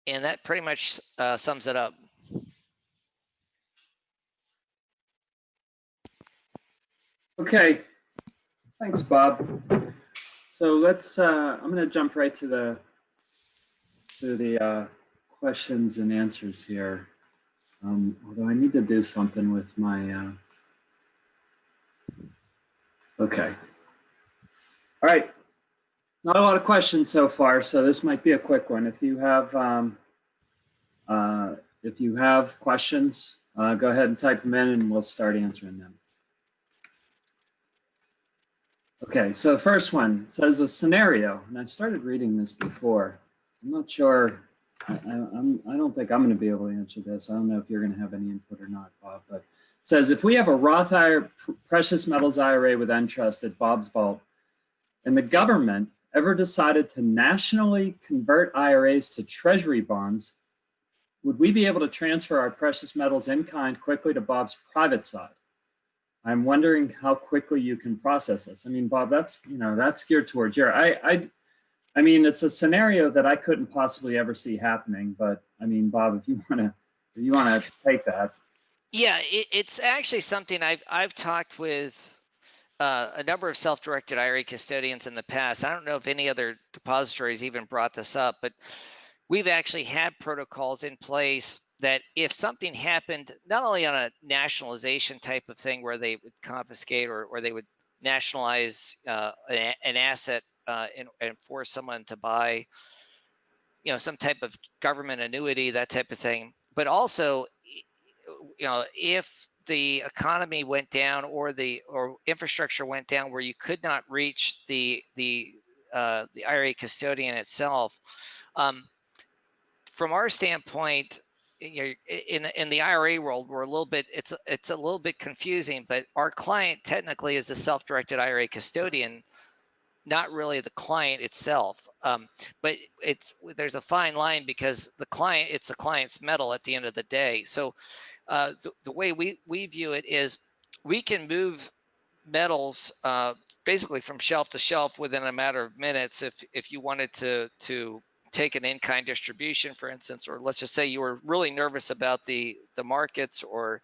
and that pretty much sums it up. Okay, thanks, Bob. So let's. I'm going to jump right to the questions and answers here. Although I need to do something with my. Okay. All right. Not a lot of questions so far, so this might be a quick one. If you have questions, go ahead and type them in, and we'll start answering them. Okay, so the first one says a scenario, and I started reading this before. I'm not sure. I don't think I'm going to be able to answer this. I don't know if you're going to have any input or not, Bob. But it says if we have a Roth precious metals IRA with Entrust at Bob's vault, and the government ever decided to nationally convert IRAs to treasury bonds, would we be able to transfer our precious metals in kind quickly to Bob's private side? I'm wondering how quickly you can process this. I mean, Bob, that's geared towards your. I mean, it's a scenario that I couldn't possibly ever see happening. But I mean, Bob, if you want to take that. Yeah, it's actually something I've talked with a number of self-directed IRA custodians in the past. I don't know if any other depositories even brought this up, but we've actually had protocols in place that if something happened, not only on a nationalization type of thing where they would confiscate or they would nationalize an asset and force someone to buy, some type of government annuity, that type of thing, but also, if the economy went down or infrastructure went down where you could not reach the IRA custodian itself, from our standpoint, in the IRA world, we're a little bit, it's a little bit confusing, but our client technically is the self-directed IRA custodian, not really the client itself. But there's a fine line because it's the client's metal at the end of the day. So the way we view it is we can move metals basically from shelf to shelf within a matter of minutes if you wanted to take an in-kind distribution, for instance, or let's just say you were really nervous about the markets, or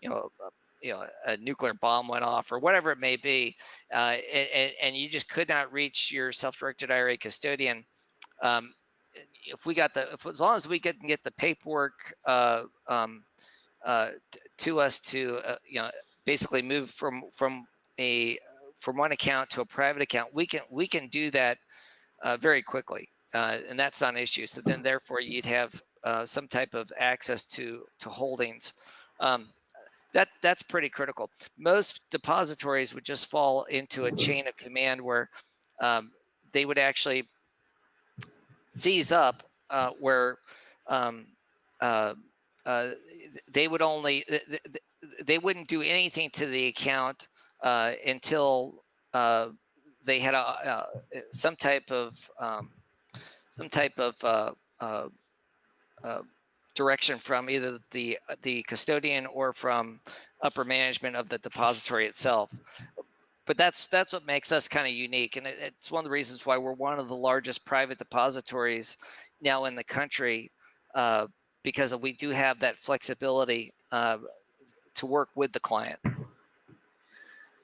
a nuclear bomb went off or whatever it may be, and you just could not reach your self-directed IRA custodian. As long as we can get the paperwork to us to basically move from one account to a private account, we can do that very quickly, and that's not an issue. So then therefore you'd have some type of access to holdings. That's pretty critical. Most depositories would just fall into a chain of command where they would actually seize up, where they would only they wouldn't do anything to the account until they had some type of direction from either the custodian or from upper management of the depository itself. But that's what makes us kind of unique, and it's one of the reasons why we're one of the largest private depositories now in the country, because we do have that flexibility to work with the client.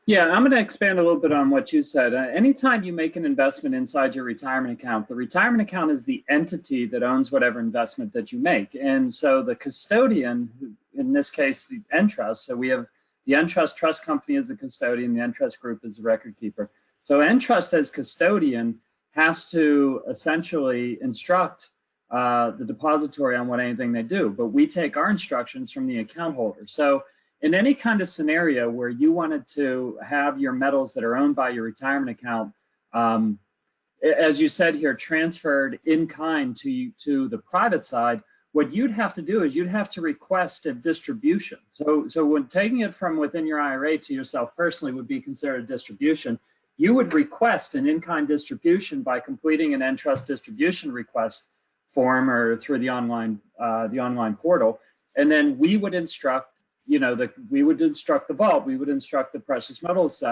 Yeah, I'm going to expand a little bit on what you said. Anytime you make an investment inside your retirement account, the retirement account is the entity that owns whatever investment that you make. And so the custodian, in this case, the Entrust, so we have the Entrust Trust Company as the custodian, the Entrust Group is the record keeper. So Entrust as custodian has to essentially instruct the depository on what anything they do, but we take our instructions from the account holder. So in any kind of scenario where you wanted to have your metals that are owned by your retirement account, as you said here, transferred in kind to the private side, what you'd have to do is you'd have to request a distribution. So when taking it from within your IRA to yourself personally would be considered a distribution, you would request an in-kind distribution by completing an Entrust distribution request form or through the online portal, and then we would instruct we would instruct the vault, we would instruct the precious metals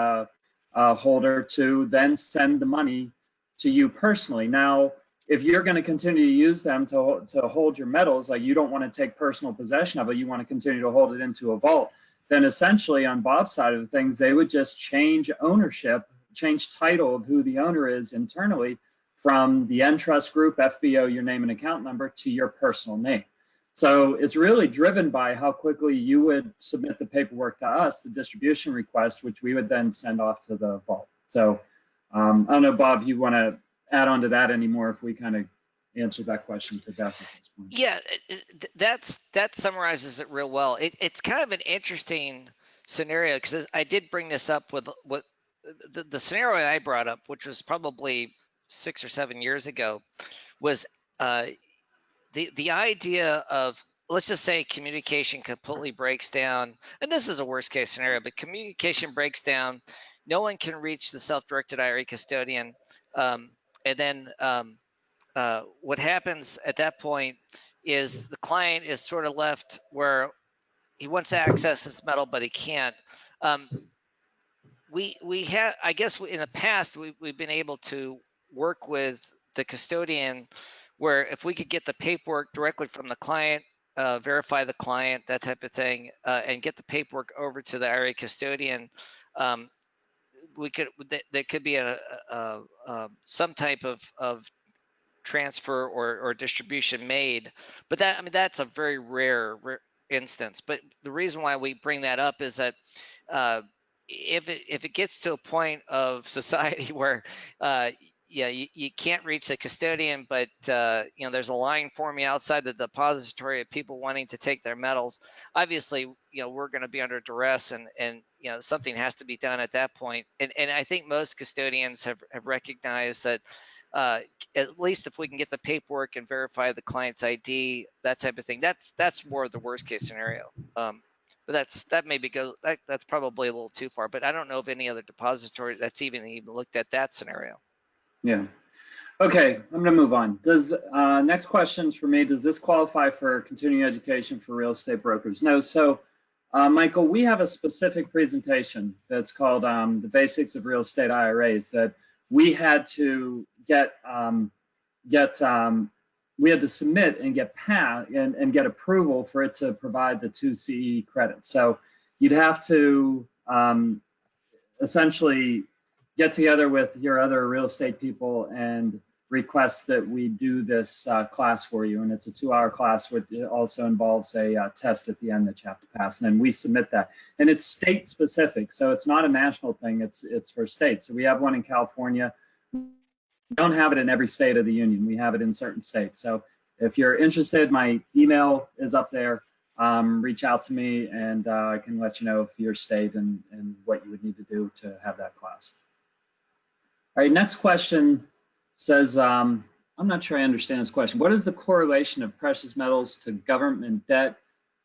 holder to then send the money to you personally. Now, if you're going to continue to use them to hold your metals, like you don't want to take personal possession of it, you want to continue to hold it into a vault, then essentially on Bob's side of things, they would just change ownership, change title of who the owner is internally from the Entrust Group, FBO, your name and account number, to your personal name. So it's really driven by how quickly you would submit the paperwork to us, the distribution request, which we would then send off to the vault. So I don't know, Bob, if you want to add on to that anymore, if we kind of answered that question to death at this point. Yeah, that summarizes it real well. It's kind of an interesting scenario because I did bring this up with the scenario I brought up, which was probably 6 or 7 years ago, was the idea of, let's just say communication completely breaks down, and this is a worst case scenario, but communication breaks down, no one can reach the self-directed IRA custodian, and then what happens at that point is the client is sort of left where he wants to access this metal, but he can't. We have, I guess in the past, we've been able to work with the custodian where if we could get the paperwork directly from the client, verify the client, that type of thing, and get the paperwork over to the IRA custodian, there could be some type of transfer or distribution made, but that's a very rare instance. But the reason why we bring that up is that if it gets to a point of society where yeah, you can't reach the custodian, but there's a line forming outside the depository of people wanting to take their metals. Obviously, we're going to be under duress, and something has to be done at that point. And I think most custodians have recognized that at least if we can get the paperwork and verify the client's ID, that type of thing, that's more of the worst case scenario. But that's probably a little too far. But I don't know of any other depository that's even looked at that scenario. Yeah. Okay, I'm going to move on. Next questions for me, does this qualify for continuing education for real estate brokers? No. So, Michael, we have a specific presentation that's called The Basics of Real Estate IRAs that we had to we had to submit and get and get approval for it to provide the 2 CE credits. So you'd have to essentially get together with your other real estate people and request that we do this class for you. And it's a 2-hour class, which also involves a test at the end that you have to pass. And then we submit that. And it's state specific. So it's not a national thing, it's for states. So we have one in California. We don't have it in every state of the union. We have it in certain states. So if you're interested, my email is up there. Reach out to me and I can let you know if your state and what you would need to do to have that class. All right, next question says, I'm not sure I understand this question. What is the correlation of precious metals to government debt,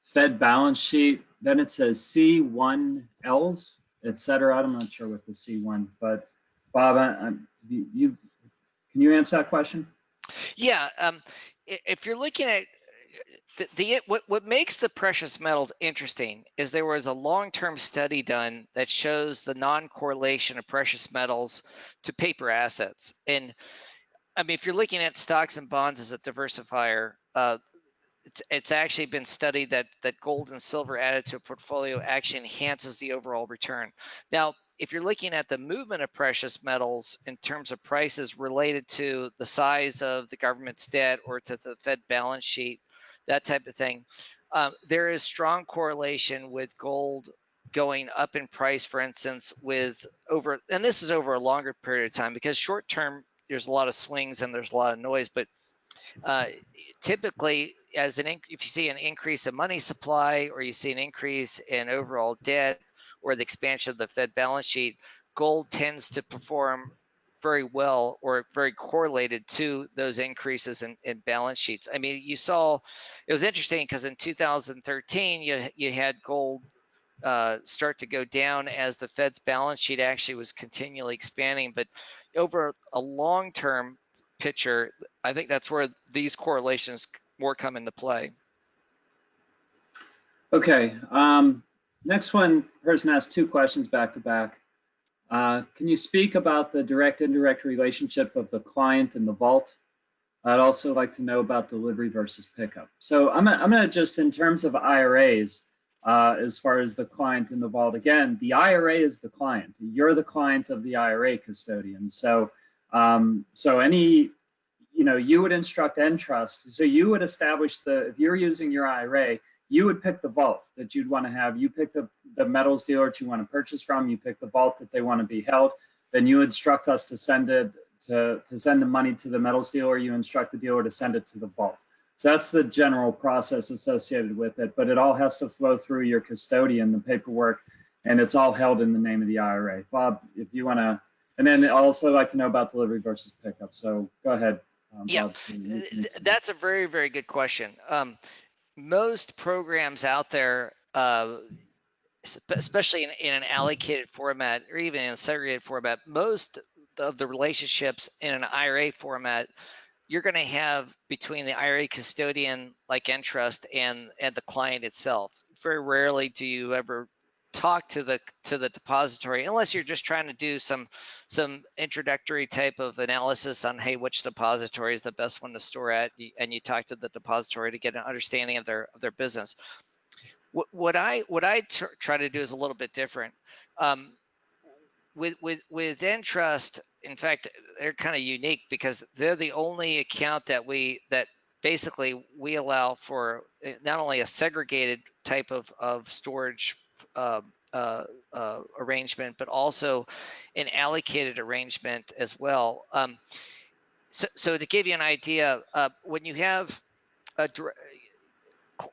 Fed balance sheet? Then it says C1Ls, et cetera. I'm not sure what the C1, but Bob, can you answer that question? Yeah, if you're looking at what makes the precious metals interesting is there was a long-term study done that shows the non-correlation of precious metals to paper assets. And I mean, if you're looking at stocks and bonds as a diversifier, it's actually been studied that gold and silver added to a portfolio actually enhances the overall return. Now, if you're looking at the movement of precious metals in terms of prices related to the size of the government's debt or to the Fed balance sheet, that type of thing, there is strong correlation with gold going up in price, for instance, and this is over a longer period of time, because short term, there's a lot of swings and there's a lot of noise, but typically, if you see an increase in money supply or you see an increase in overall debt or the expansion of the Fed balance sheet, gold tends to perform very well or very correlated to those increases in balance sheets. I mean, you saw, it was interesting because in 2013, you had gold start to go down as the Fed's balance sheet actually was continually expanding. But over a long-term picture, I think that's where these correlations more come into play. Okay, next one, person asked 2 questions back to back. Can you speak about the direct-indirect relationship of the client and the vault? I'd also like to know about delivery versus pickup. So I'm gonna just, in terms of IRAs, as far as the client and the vault, again, the IRA is the client. You're the client of the IRA custodian. So, you would instruct Entrust. So you would establish if you're using your IRA, you would pick the vault that you'd want to have. You pick the metals dealer that you want to purchase from. You pick the vault that they want to be held. Then you instruct us to send it to send the money to the metals dealer. You instruct the dealer to send it to the vault. So that's the general process associated with it. But it all has to flow through your custodian, the paperwork, and it's all held in the name of the IRA. Bob, if you want to, and then I'd also like to know about delivery versus pickup. So go ahead. Yeah, Bob, that's a very, very good question. Most programs out there, especially in an allocated format or even in a segregated format, most of the relationships in an IRA format, you're going to have between the IRA custodian like Entrust and the client itself. Very rarely do you ever talk to the depository unless you're just trying to do some introductory type of analysis on, hey, which depository is the best one to store at, and you talk to the depository to get an understanding of their business. What I try to do is a little bit different. With Entrust, in fact, they're kind of unique because they're the only account that basically we allow for not only a segregated type of storage arrangement, but also an allocated arrangement as well. So to give you an idea, when you have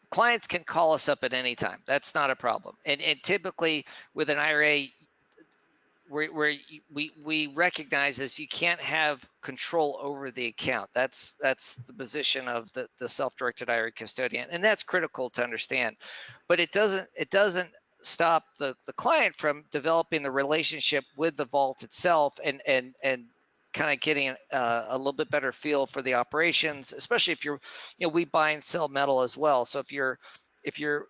clients can call us up at any time. That's not a problem. And typically with an IRA, where we recognize is you can't have control over the account. That's the position of the self-directed IRA custodian, and that's critical to understand. But it doesn't stop the client from developing the relationship with the vault itself and kind of getting a little bit better feel for the operations, especially if you're, we buy and sell metal as well. So if you're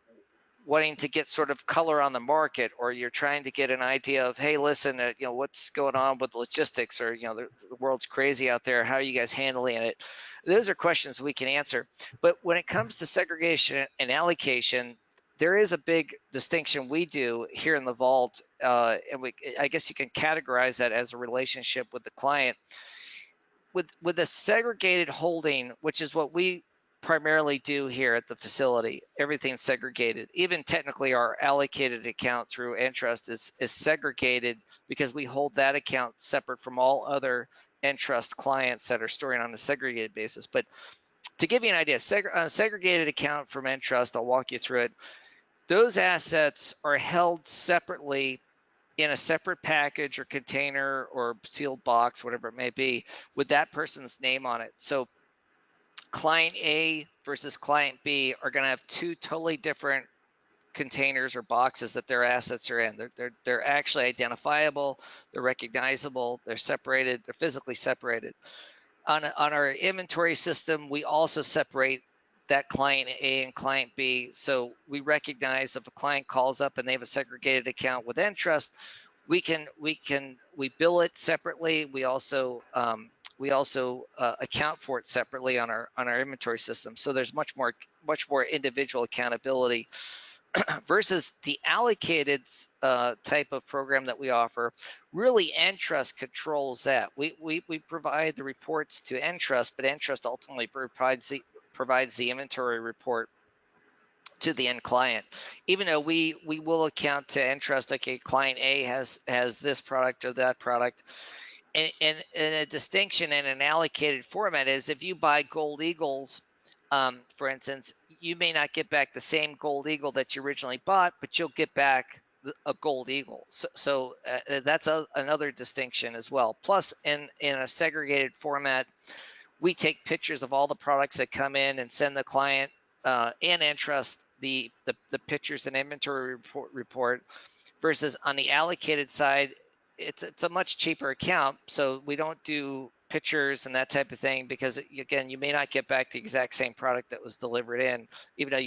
wanting to get sort of color on the market, or you're trying to get an idea of, hey, listen, what's going on with logistics, or the world's crazy out there, how are you guys handling it? Those are questions we can answer. But when it comes to segregation and allocation, there is a big distinction we do here in the vault, and I guess you can categorize that as a relationship with the client. With a segregated holding, which is what we primarily do here at the facility, everything's segregated. Even technically our allocated account through Entrust is segregated because we hold that account separate from all other Entrust clients that are storing on a segregated basis. But to give you an idea, a segregated account from Entrust, I'll walk you through it. Those assets are held separately in a separate package or container or sealed box, whatever it may be, with that person's name on it. So client A versus client B are going to have two totally different containers or boxes that their assets are in. They're actually identifiable, they're recognizable, they're separated, they're physically separated. On our inventory system, we also separate that client A and client B. So we recognize if a client calls up and they have a segregated account with Entrust, we bill it separately. We also account for it separately on our inventory system. So there's much more individual accountability versus the allocated type of program that we offer. Really, Entrust controls that. We provide the reports to Entrust, but Entrust ultimately provides the inventory report to the end client. Even though we will account to Entrust, okay, client A has this product or that product. And a distinction in an allocated format is if you buy Gold Eagles, for instance, you may not get back the same Gold Eagle that you originally bought, but you'll get back a Gold Eagle. So that's another distinction as well. Plus, in a segregated format, we take pictures of all the products that come in and send the client and Entrust the pictures and inventory report. Versus on the allocated side, it's a much cheaper account, so we don't do pictures and that type of thing because, again, you may not get back the exact same product that was delivered in, even though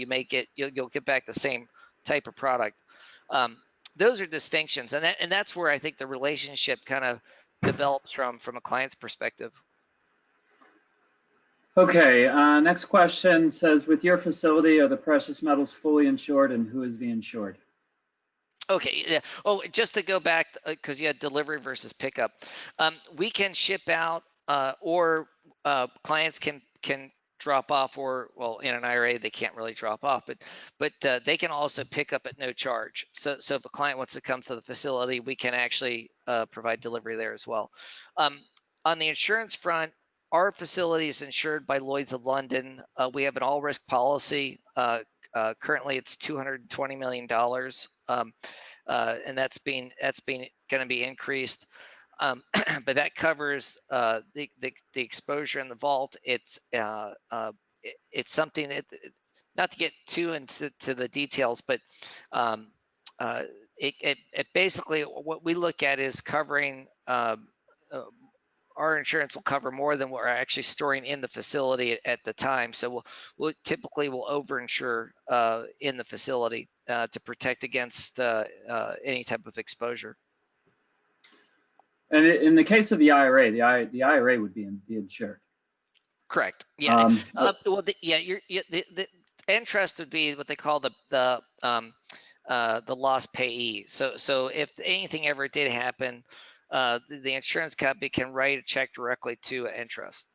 you'll get back the same type of product. Those are distinctions, and that's where I think the relationship kind of develops from a client's perspective. Okay, next question says, with your facility, are the precious metals fully insured, and who is the insured? Okay. Yeah. Oh, just to go back, because you had delivery versus pickup, we can ship out, or clients can drop off, or, well, in an IRA they can't really drop off, but they can also pick up at no charge. So if a client wants to come to the facility, we can actually provide delivery there as well. On the insurance front, our facility is insured by Lloyd's of London. We have an all-risk policy. Currently, it's $220 million. And that's going to be increased, but that covers the exposure in the vault. It's something that, not to get too into the details, but it basically, what we look at is covering. Our insurance will cover more than what we're actually storing in the facility at the time. So we'll typically overinsure in the facility to protect against any type of exposure. And in the case of the IRA, the IRA would be insured. Correct. Yeah. But, well, the Entrust would be what they call the loss payee. So if anything ever did happen, the insurance company can write a check directly to Entrust.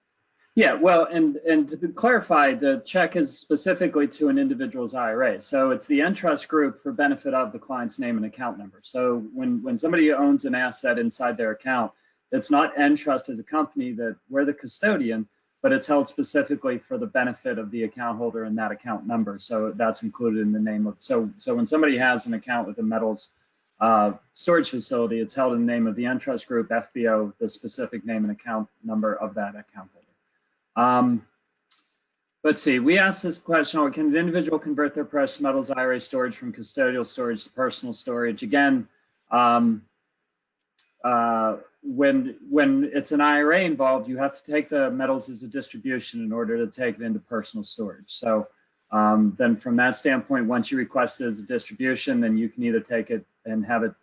yeah, well, and to clarify, the check is specifically to an individual's IRA. So it's the Entrust group for benefit of the client's name and account number. So when somebody owns an asset inside their account, it's not Entrust as a company that we're the custodian, but it's held specifically for the benefit of the account holder and that account number. So that's included in the name of, so when somebody has an account with a metals storage facility, it's held in the name of the Entrust group, FBO, the specific name and account number of that account holder. Let's see, we asked this question, can an individual convert their precious metals IRA storage from custodial storage to personal storage? Again, when it's an IRA involved, you have to take the metals as a distribution in order to take it into personal storage. So then from that standpoint, once you request it as a distribution, then you can either take it and have it,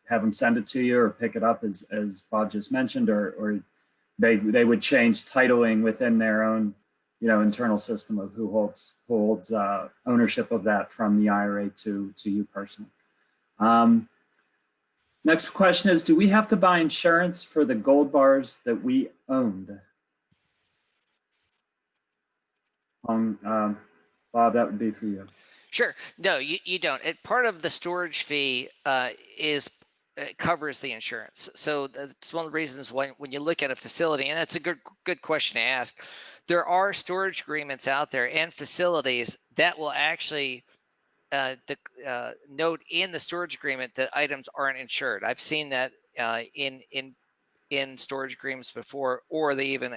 have them send it to you or pick it up as Bob just mentioned, or they would change titling within their own, internal system of who holds ownership of that from the IRA to you personally. Next question is, do we have to buy insurance for the gold bars that we owned? Bob, that would be for you. Sure. No, you don't. Part of the storage fee covers the insurance. So that's one of the reasons when you look at a facility, and that's a good question to ask. There are storage agreements out there and facilities that will actually note in the storage agreement that items aren't insured. I've seen that in storage agreements before, or they even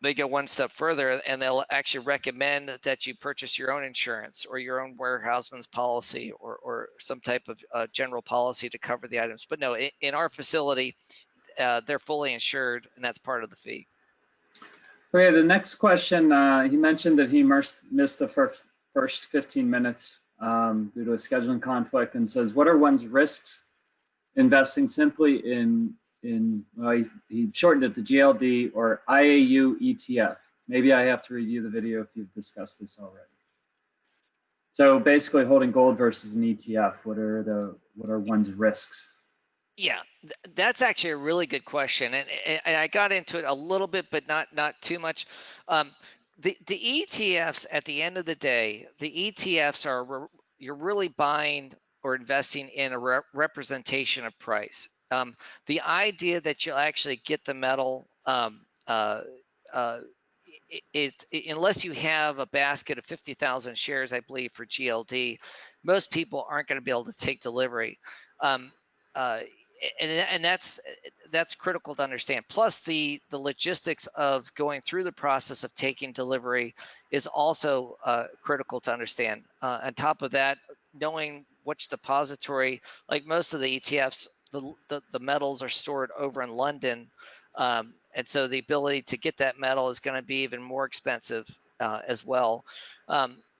they go one step further and they'll actually recommend that you purchase your own insurance or your own warehouseman's policy or some type of general policy to cover the items. But no, in our facility, they're fully insured, and that's part of the fee. Okay, the next question, he mentioned that he missed the first 15 minutes due to a scheduling conflict, and says, what are one's risks investing simply in well, he shortened it to GLD or IAU ETF. Maybe I have to review the video if you've discussed this already. So basically holding gold versus an ETF, what are one's risks? Yeah, that's actually a really good question, and I got into it a little bit, but not too much. The ETFs, at the end of the day, the ETFs are you're really buying or investing in a representation of price. The idea that you'll actually get the metal, unless you have a basket of 50,000 shares, I believe, for GLD, most people aren't going to be able to take delivery. And that's critical to understand. Plus, the logistics of going through the process of taking delivery is also critical to understand. On top of that, knowing which depository, like most of the ETFs, the metals are stored over in London, and so the ability to get that metal is going to be even more expensive as well.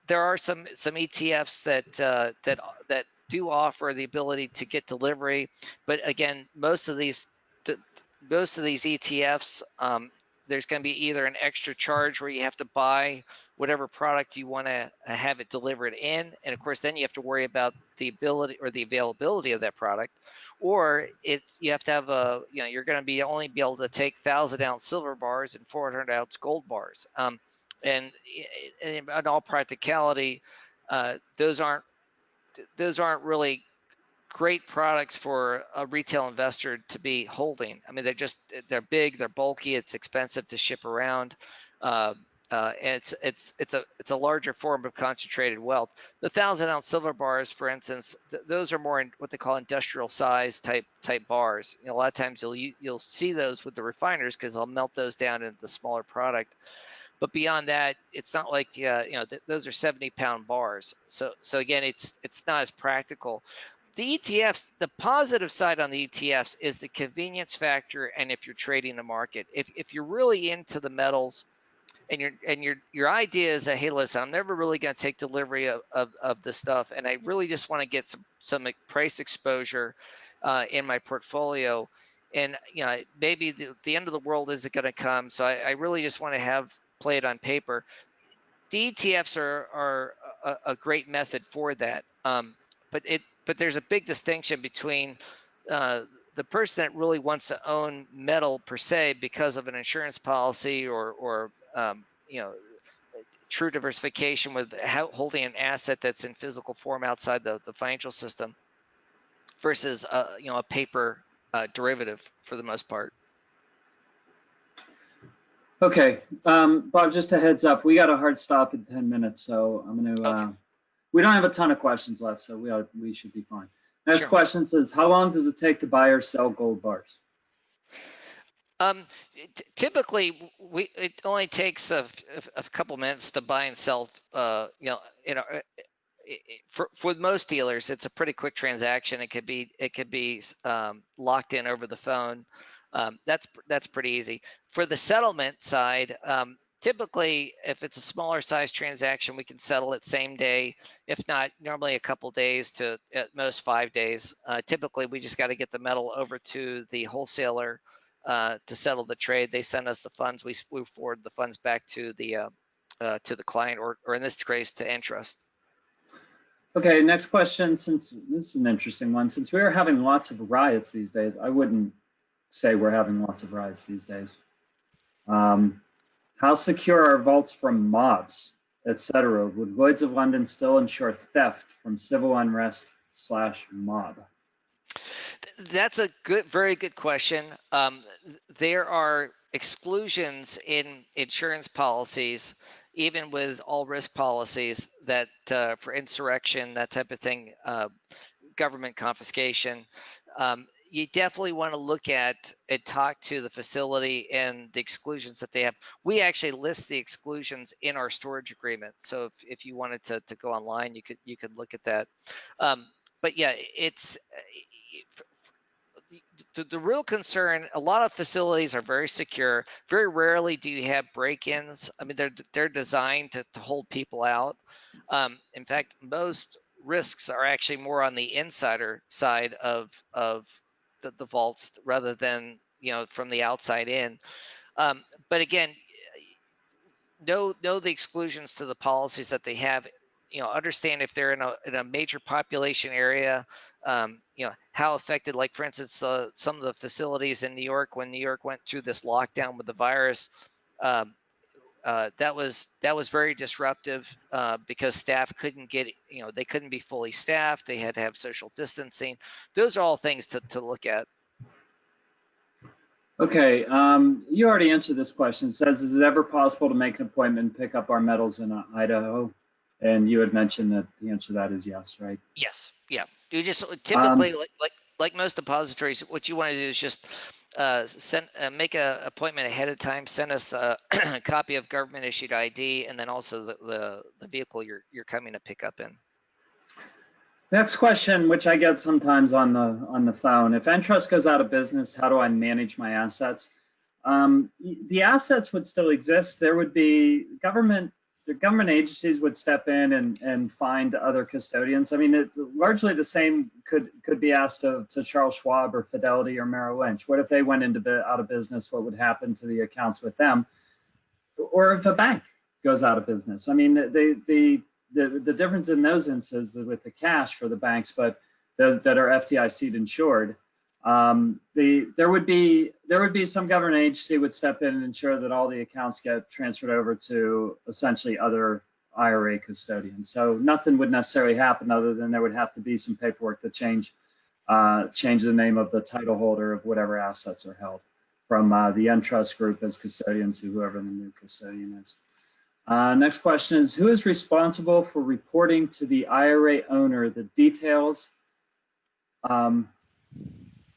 There are some ETFs that do offer the ability to get delivery, but again, most of these ETFs, there's going to be either an extra charge where you have to buy whatever product you want to have it delivered in, and of course then you have to worry about the ability or the availability of that product, or you have to have you're going to only be able to take 1,000-ounce silver bars and 400-ounce gold bars, and in all practicality, those aren't really great products for a retail investor to be holding. I mean, they're big, they're bulky, it's expensive to ship around. And it's a larger form of concentrated wealth. The 1,000-ounce silver bars, for instance, those are more in what they call industrial size type bars. A lot of times you'll see those with the refiners because they'll melt those down into the smaller product. But beyond that, it's not like those are 70-pound bars. So again, it's not as practical. The ETFs, the positive side on the ETFs is the convenience factor, and if you're trading the market. If you're really into the metals, your idea is that, hey, listen, I'm never really going to take delivery of this stuff, and I really just want to get some price exposure in my portfolio. And maybe the end of the world isn't going to come, so I really just want to play it on paper. The ETFs are a great method for that. But there's a big distinction between the person that really wants to own metal per se because of an insurance policy or true diversification with holding an asset that's in physical form outside the financial system versus a paper derivative for the most part. Okay, Bob, just a heads up, we got a hard stop in 10 minutes, so I'm going to, Okay. we don't have a ton of questions left, so we should be fine. Next Sure. question says, how long does it take to buy or sell gold bars? Typically, it only takes a couple minutes to buy and sell. For most dealers, it's a pretty quick transaction. It could be locked in over the phone. That's pretty easy. For the settlement side, typically, if it's a smaller size transaction, we can settle it same day. If not, normally a couple days to at most 5 days. Typically, we just got to get the metal over to the wholesaler to settle the trade. They send us the funds. We forward the funds back to the client, or in this case, to Entrust. Okay, next question, since this is an interesting one. Since we're having lots of riots these days, I wouldn't say we're having lots of riots these days. How secure are vaults from mobs, etc.? Would Lloyd's of London still ensure theft from civil unrest / mob? That's a very good question. There are exclusions in insurance policies, even with all risk policies, that for insurrection, that type of thing, government confiscation. You definitely want to look at and talk to the facility and the exclusions that they have. We actually list the exclusions in our storage agreement. So if you wanted to go online, you could look at that. But yeah, it's the real concern. A lot of facilities are very secure. Very rarely do you have break-ins. I mean, they're designed to hold people out. In fact, most risks are actually more on the insider side of the vaults rather than from the outside in. But again, know the exclusions to the policies that they have. Understand if they're in a major population area, how affected, like for instance, some of the facilities in New York, when New York went through this lockdown with the virus, that was very disruptive because staff couldn't get, they couldn't be fully staffed. They had to have social distancing. Those are all things to look at. Okay, you already answered this question. It says, is it ever possible to make an appointment and pick up our metals in Idaho? And you had mentioned that the answer to that is yes, right? Yes. Yeah. You just typically, like most depositories, what you want to do is just make an appointment ahead of time. Send us a copy of government issued ID, and then also the vehicle you're coming to pick up in. Next question, which I get sometimes on the phone. If Entrust goes out of business, how do I manage my assets? The assets would still exist. There would be the government agencies would step in and find other custodians. I mean, largely the same could be asked to Charles Schwab or Fidelity or Merrill Lynch. What if they went out of business? What would happen to the accounts with them? Or if a bank goes out of business? I mean, the difference in those instances with the cash for the banks, but that are FDIC insured, there would be some government agency would step in and ensure that all the accounts get transferred over to essentially other IRA custodians. So nothing would necessarily happen other than there would have to be some paperwork to change the name of the title holder of whatever assets are held from the Entrust group as custodian to whoever the new custodian is. Next question is, who is responsible for reporting to the IRA owner the details? Who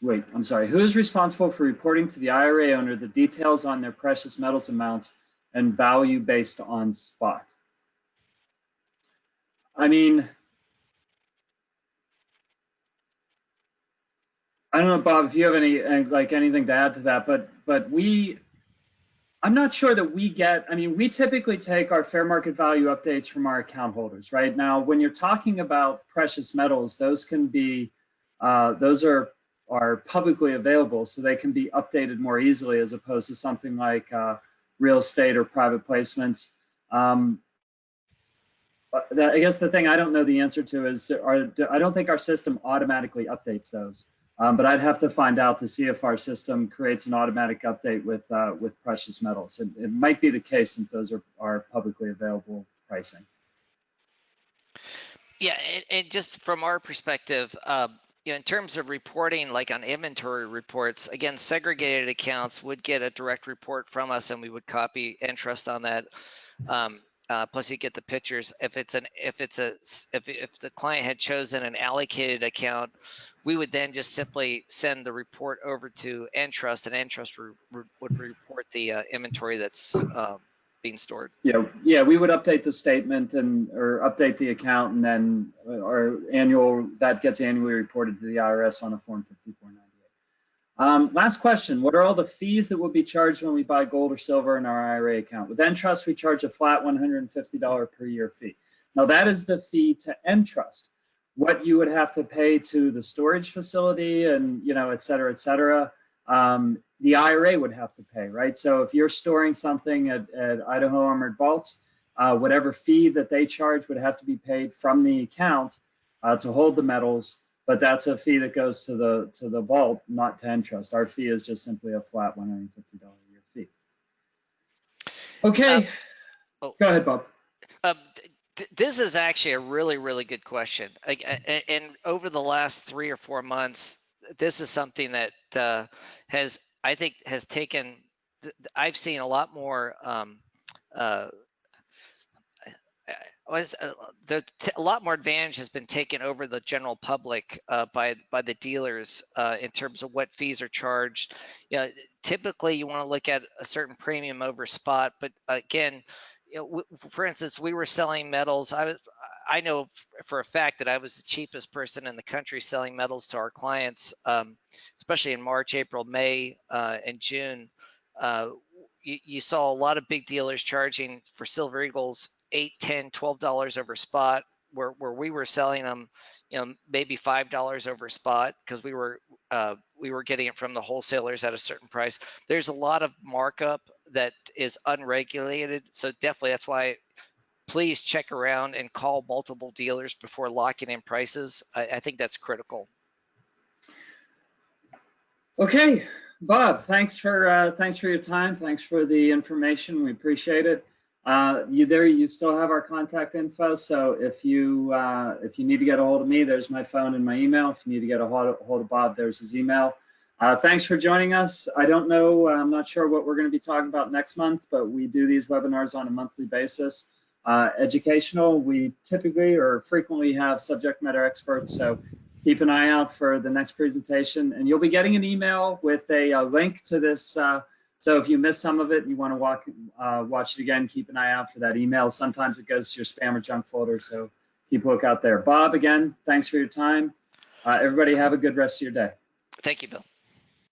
is responsible for reporting to the IRA owner the details on their precious metals amounts and value based on spot? I mean, I don't know, Bob, if you have anything to add to that, but we I'm not sure that we get, I mean, we typically take our fair market value updates from our account holders, right? Now, when you're talking about precious metals, those can be, those are publicly available, so they can be updated more easily as opposed to something like real estate or private placements. I guess the thing I don't know the answer to is, I don't think our system automatically updates those. But I'd have to find out to see if our system creates an automatic update with precious metals. It might be the case since those are publicly available pricing. Yeah, and just from our perspective, you know, in terms of reporting, like on inventory reports, again, segregated accounts would get a direct report from us, and we would copy Entrust on that. Plus, you get the pictures. If the client had chosen an allocated account, we would then just simply send the report over to Entrust, and Entrust would report the inventory that's being stored. Yeah, we would update the statement or update the account, and then that gets annually reported to the IRS on a Form 5498. Last question, what are all the fees that will be charged when we buy gold or silver in our IRA account? With Entrust, we charge a flat $150 per year fee. Now that is the fee to Entrust. What you would have to pay to the storage facility and, you know, et cetera, the IRA would have to pay, right? So if you're storing something at Idaho Armored Vaults, whatever fee that they charge would have to be paid from the account to hold the metals. But that's a fee that goes to the vault, not to Entrust. Our fee is just simply a flat $150 a year fee. Okay, go ahead, Bob. This is actually a really, really good question. And over the last 3 or 4 months, this is something that I think has taken. I've seen a lot more. A lot more advantage has been taken over the general public by the dealers in terms of what fees are charged. You know, typically you want to look at a certain premium over spot, but again, you know, for instance, we were selling metals. I know for a fact that I was the cheapest person in the country selling metals to our clients, especially in March, April, May, and June. You saw a lot of big dealers charging for Silver Eagles $8, $10, $12 over spot, where we were selling them, you know, maybe $5 over spot because we were getting it from the wholesalers at a certain price. There's a lot of markup that is unregulated, so definitely that's why. Please check around and call multiple dealers before locking in prices. I think that's critical. Okay, Bob, thanks for your time. Thanks for the information. We appreciate it. You still have our contact info. So if you need to get a hold of me, there's my phone and my email. If you need to get a hold of Bob, there's his email. Thanks for joining us. I don't know, I'm not sure what we're going to be talking about next month, but we do these webinars on a monthly basis. Educational, we typically or frequently have subject matter experts, so keep an eye out for the next presentation, and you'll be getting an email with a link to this. So if you miss some of it and you want to watch it again, keep an eye out for that email. Sometimes it goes to your spam or junk folder, so keep a look out there. Bob, again, thanks for your time. Everybody have a good rest of your day. Thank you, Bill.